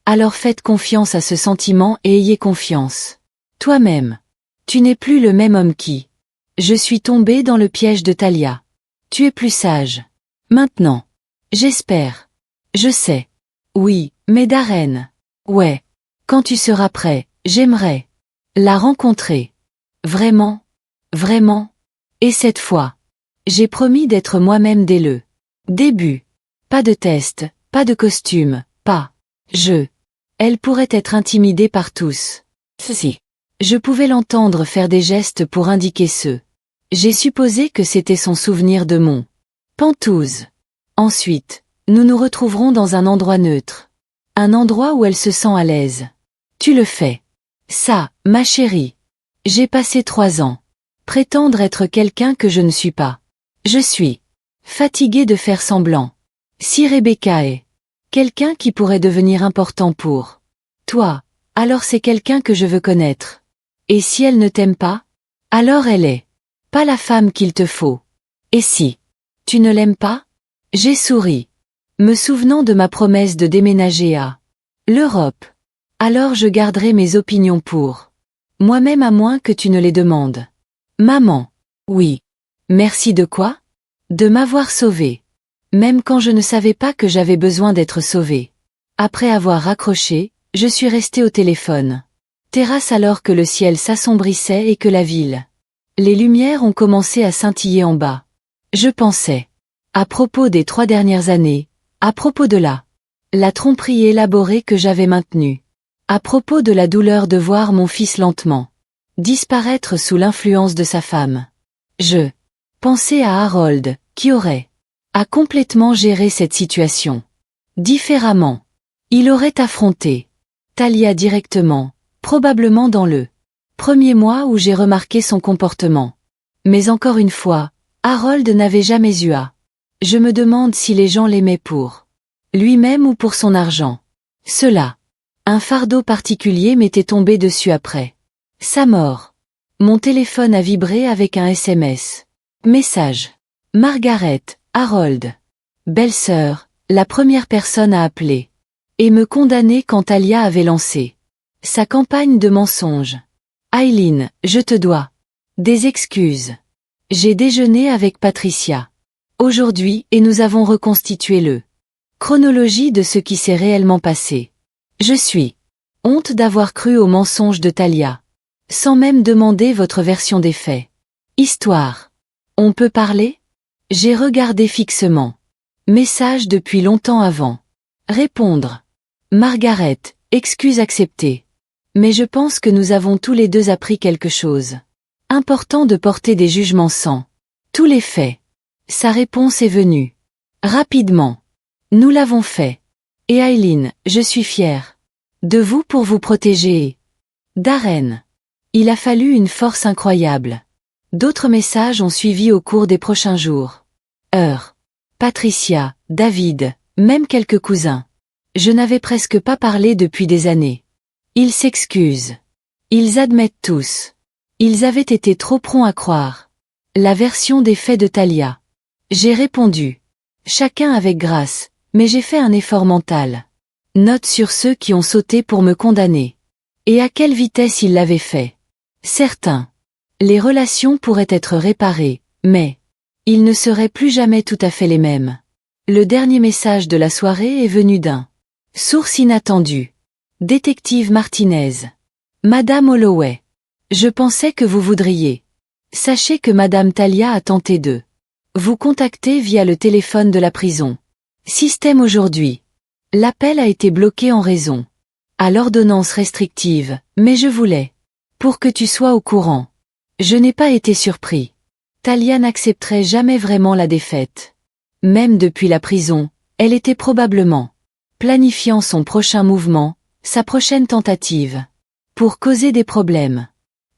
Alors faites confiance à ce sentiment et ayez confiance. Toi-même. Tu n'es plus le même homme qui. Je suis tombé dans le piège de Talia. Tu es plus sage. Maintenant. J'espère. Je sais. Oui, mais Darren. Ouais. Quand tu seras prêt, j'aimerais la rencontrer. Vraiment. Vraiment. Et cette fois. J'ai promis d'être moi-même dès le début. Pas de test, pas de costume, pas. Elle pourrait être intimidée par tous. Ceci. Je pouvais l'entendre faire des gestes pour indiquer ce. J'ai supposé que c'était son souvenir de mon Pentouze. Ensuite, nous nous retrouverons dans un endroit neutre. Un endroit où elle se sent à l'aise. Tu le fais. Ça, ma chérie. J'ai passé 3 ans. Prétendre être quelqu'un que je ne suis pas. Je suis fatiguée de faire semblant. Si Rebecca est quelqu'un qui pourrait devenir important pour toi, alors c'est quelqu'un que je veux connaître. Et si elle ne t'aime pas, alors elle est pas la femme qu'il te faut. Et si tu ne l'aimes pas? J'ai souri, me souvenant de ma promesse de déménager à l'Europe. Alors je garderai mes opinions pour moi-même à moins que tu ne les demandes. Maman. Oui. Merci de quoi? De m'avoir sauvée. Même quand je ne savais pas que j'avais besoin d'être sauvée. Après avoir raccroché, je suis restée au téléphone. Terrasse alors que le ciel s'assombrissait et que la ville. Les lumières ont commencé à scintiller en bas. Je pensais. À propos des 3 dernières années. À propos de la tromperie élaborée que j'avais maintenue. À propos de la douleur de voir mon fils lentement disparaître sous l'influence de sa femme. Je pensais à Harold, qui aurait à complètement gérer cette situation différemment. Il aurait affronté Talia directement, probablement dans le premier mois où j'ai remarqué son comportement. Mais encore une fois, Harold n'avait jamais eu à. Je me demande si les gens l'aimaient pour lui-même ou pour son argent. Cela. Un fardeau particulier m'était tombé dessus après sa mort. Mon téléphone a vibré avec un SMS. Message. Margaret, Harold. Belle-sœur, la première personne à appeler. Et me condamner quand Talia avait lancé sa campagne de mensonges. Aileen, je te dois des excuses. J'ai déjeuné avec Patricia aujourd'hui et nous avons reconstitué le chronologie de ce qui s'est réellement passé. Je suis honte d'avoir cru aux mensonges de Talia. Sans même demander votre version des faits. Histoire. On peut parler? J'ai regardé fixement. Message depuis longtemps avant. Répondre. Margaret, excuse acceptée. Mais je pense que nous avons tous les deux appris quelque chose. Important de porter des jugements sans tous les faits. Sa réponse est venue. Rapidement. Nous l'avons fait. Et Aileen, je suis fière de vous pour vous protéger et Darren. Il a fallu une force incroyable. D'autres messages ont suivi au cours des prochains jours. Heures. Patricia, David, même quelques cousins. Je n'avais presque pas parlé depuis des années. Ils s'excusent. Ils admettent tous. Ils avaient été trop prompts à croire la version des faits de Talia. J'ai répondu. Chacun avec grâce, mais j'ai fait un effort mental. Note sur ceux qui ont sauté pour me condamner. Et à quelle vitesse ils l'avaient fait. Certains. Les relations pourraient être réparées, mais ils ne seraient plus jamais tout à fait les mêmes. Le dernier message de la soirée est venu d'un source inattendue. Détective Martinez. Madame Holloway. Je pensais que vous voudriez. Sachez que Madame Talia a tenté de vous contacter via le téléphone de la prison. Système aujourd'hui. L'appel a été bloqué en raison à l'ordonnance restrictive, mais je voulais pour que tu sois au courant. Je n'ai pas été surpris. Talia n'accepterait jamais vraiment la défaite. Même depuis la prison, elle était probablement planifiant son prochain mouvement, sa prochaine tentative, pour causer des problèmes.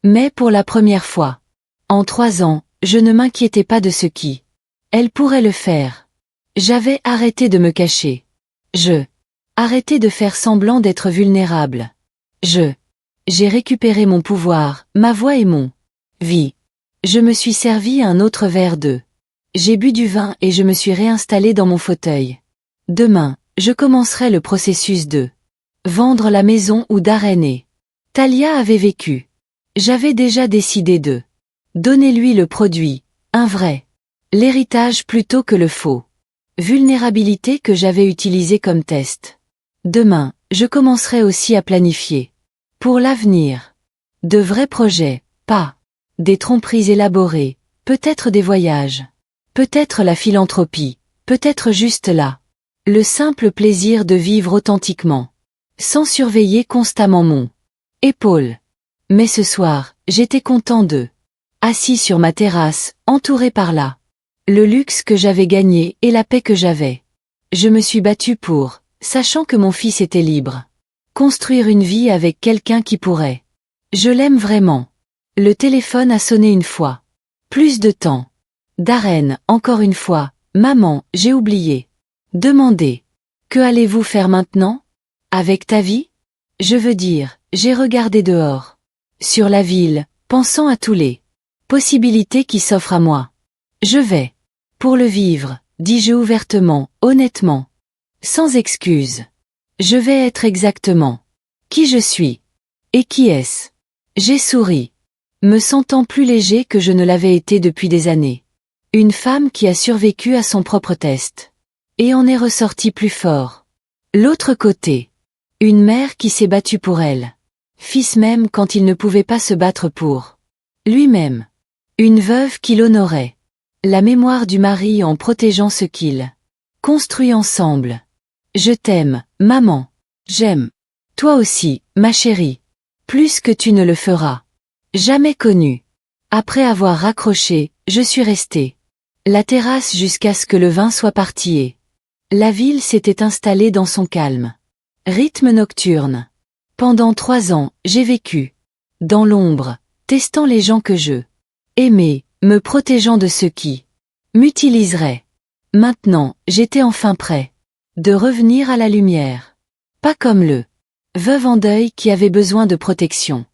Mais pour la première fois, en 3 ans, je ne m'inquiétais pas de ce qui elle pourrait le faire. J'avais arrêté de me cacher. Arrêté de faire semblant d'être vulnérable. J'ai récupéré mon pouvoir, ma voix et mon vie. Je me suis servi un autre verre d'eau. J'ai bu du vin et je me suis réinstallé dans mon fauteuil. Demain, je commencerai le processus de vendre la maison où Darren et Talia avaient vécu. J'avais déjà décidé de donner lui le produit, un vrai, l'héritage plutôt que le faux. Vulnérabilité que j'avais utilisé comme test. Demain, je commencerai aussi à planifier. Pour l'avenir. De vrais projets, pas des tromperies élaborées, peut-être des voyages. Peut-être la philanthropie, peut-être juste là. Le simple plaisir de vivre authentiquement. Sans surveiller constamment mon épaule. Mais ce soir, j'étais content de assis sur ma terrasse, entouré par là. Le luxe que j'avais gagné et la paix que j'avais. Je me suis battu pour, sachant que mon fils était libre. Construire une vie avec quelqu'un qui pourrait. Je l'aime vraiment. Le téléphone a sonné une fois. Plus de temps. Darren, encore une fois. Maman, j'ai oublié. Demandez. Que allez-vous faire maintenant? Avec ta vie? Je veux dire, j'ai regardé dehors. Sur la ville, pensant à tous les possibilités qui s'offrent à moi. Je vais. Pour le vivre, dis-je ouvertement, honnêtement. Sans excuse. Je vais être exactement qui je suis. Et qui est-ce? J'ai souri. Me sentant plus léger que je ne l'avais été depuis des années. Une femme qui a survécu à son propre test. Et en est ressortie plus fort. L'autre côté. Une mère qui s'est battue pour elle. Fils même quand il ne pouvait pas se battre pour lui-même. Une veuve qui l'honorait. La mémoire du mari en protégeant ce qu'il construit ensemble. Je t'aime, maman. J'aime. Toi aussi, ma chérie. Plus que tu ne le feras. Jamais connu. Après avoir raccroché, je suis restée. La terrasse jusqu'à ce que le vin soit parti et la ville s'était installée dans son calme. Rythme nocturne. Pendant 3 ans, j'ai vécu. Dans l'ombre, testant les gens que je aimais, me protégeant de ceux qui m'utiliseraient. Maintenant, j'étais enfin prêt de revenir à la lumière. Pas comme le veuve en deuil qui avait besoin de protection.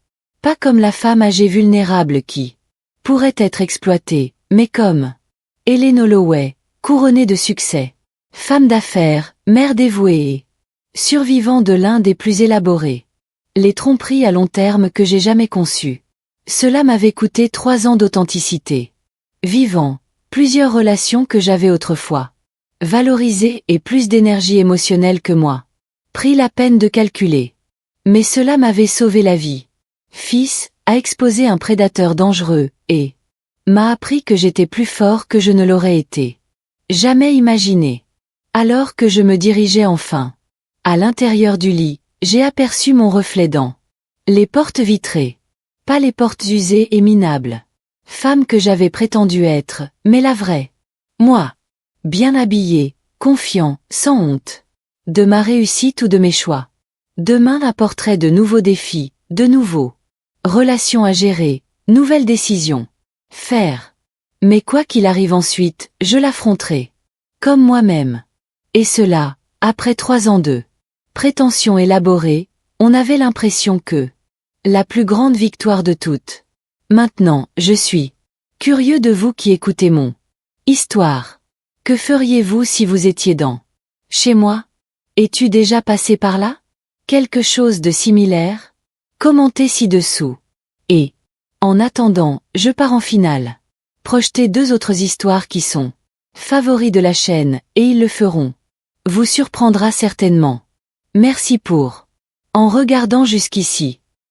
Pas comme la femme âgée vulnérable qui pourrait être exploitée, mais comme Helen Holloway, couronnée de succès. Femme d'affaires, mère dévouée et survivant de l'un des plus élaborés les tromperies à long terme que j'ai jamais conçues. Cela m'avait coûté 3 ans d'authenticité. Vivant, plusieurs relations que j'avais autrefois valorisées et plus d'énergie émotionnelle que moi. Pris la peine de calculer. Mais cela m'avait sauvé la vie. Fils, a exposé un prédateur dangereux, et m'a appris que j'étais plus fort que je ne l'aurais été. Jamais imaginé. Alors que je me dirigeais enfin à l'intérieur du lit, j'ai aperçu mon reflet dans les portes vitrées. Pas les portes usées et minables. Femme que j'avais prétendu être, mais la vraie. Moi. Bien habillé, confiant, sans honte. De ma réussite ou de mes choix. Demain apporterait de nouveaux défis, de nouveaux relations à gérer, nouvelles décisions. Faire. Mais quoi qu'il arrive ensuite, je l'affronterai. Comme moi-même. Et cela, après 3 ans de prétention élaborée, on avait l'impression que la plus grande victoire de toutes. Maintenant, je suis curieux de vous qui écoutez mon histoire. Que feriez-vous si vous étiez chez moi? Es-tu déjà passé par là? Quelque chose de similaire? Commentez ci-dessous. Et, en attendant, je pars en finale. Projetez 2 autres histoires qui sont favoris de la chaîne, et ils le feront. Vous surprendra certainement. Merci pour en regardant jusqu'ici.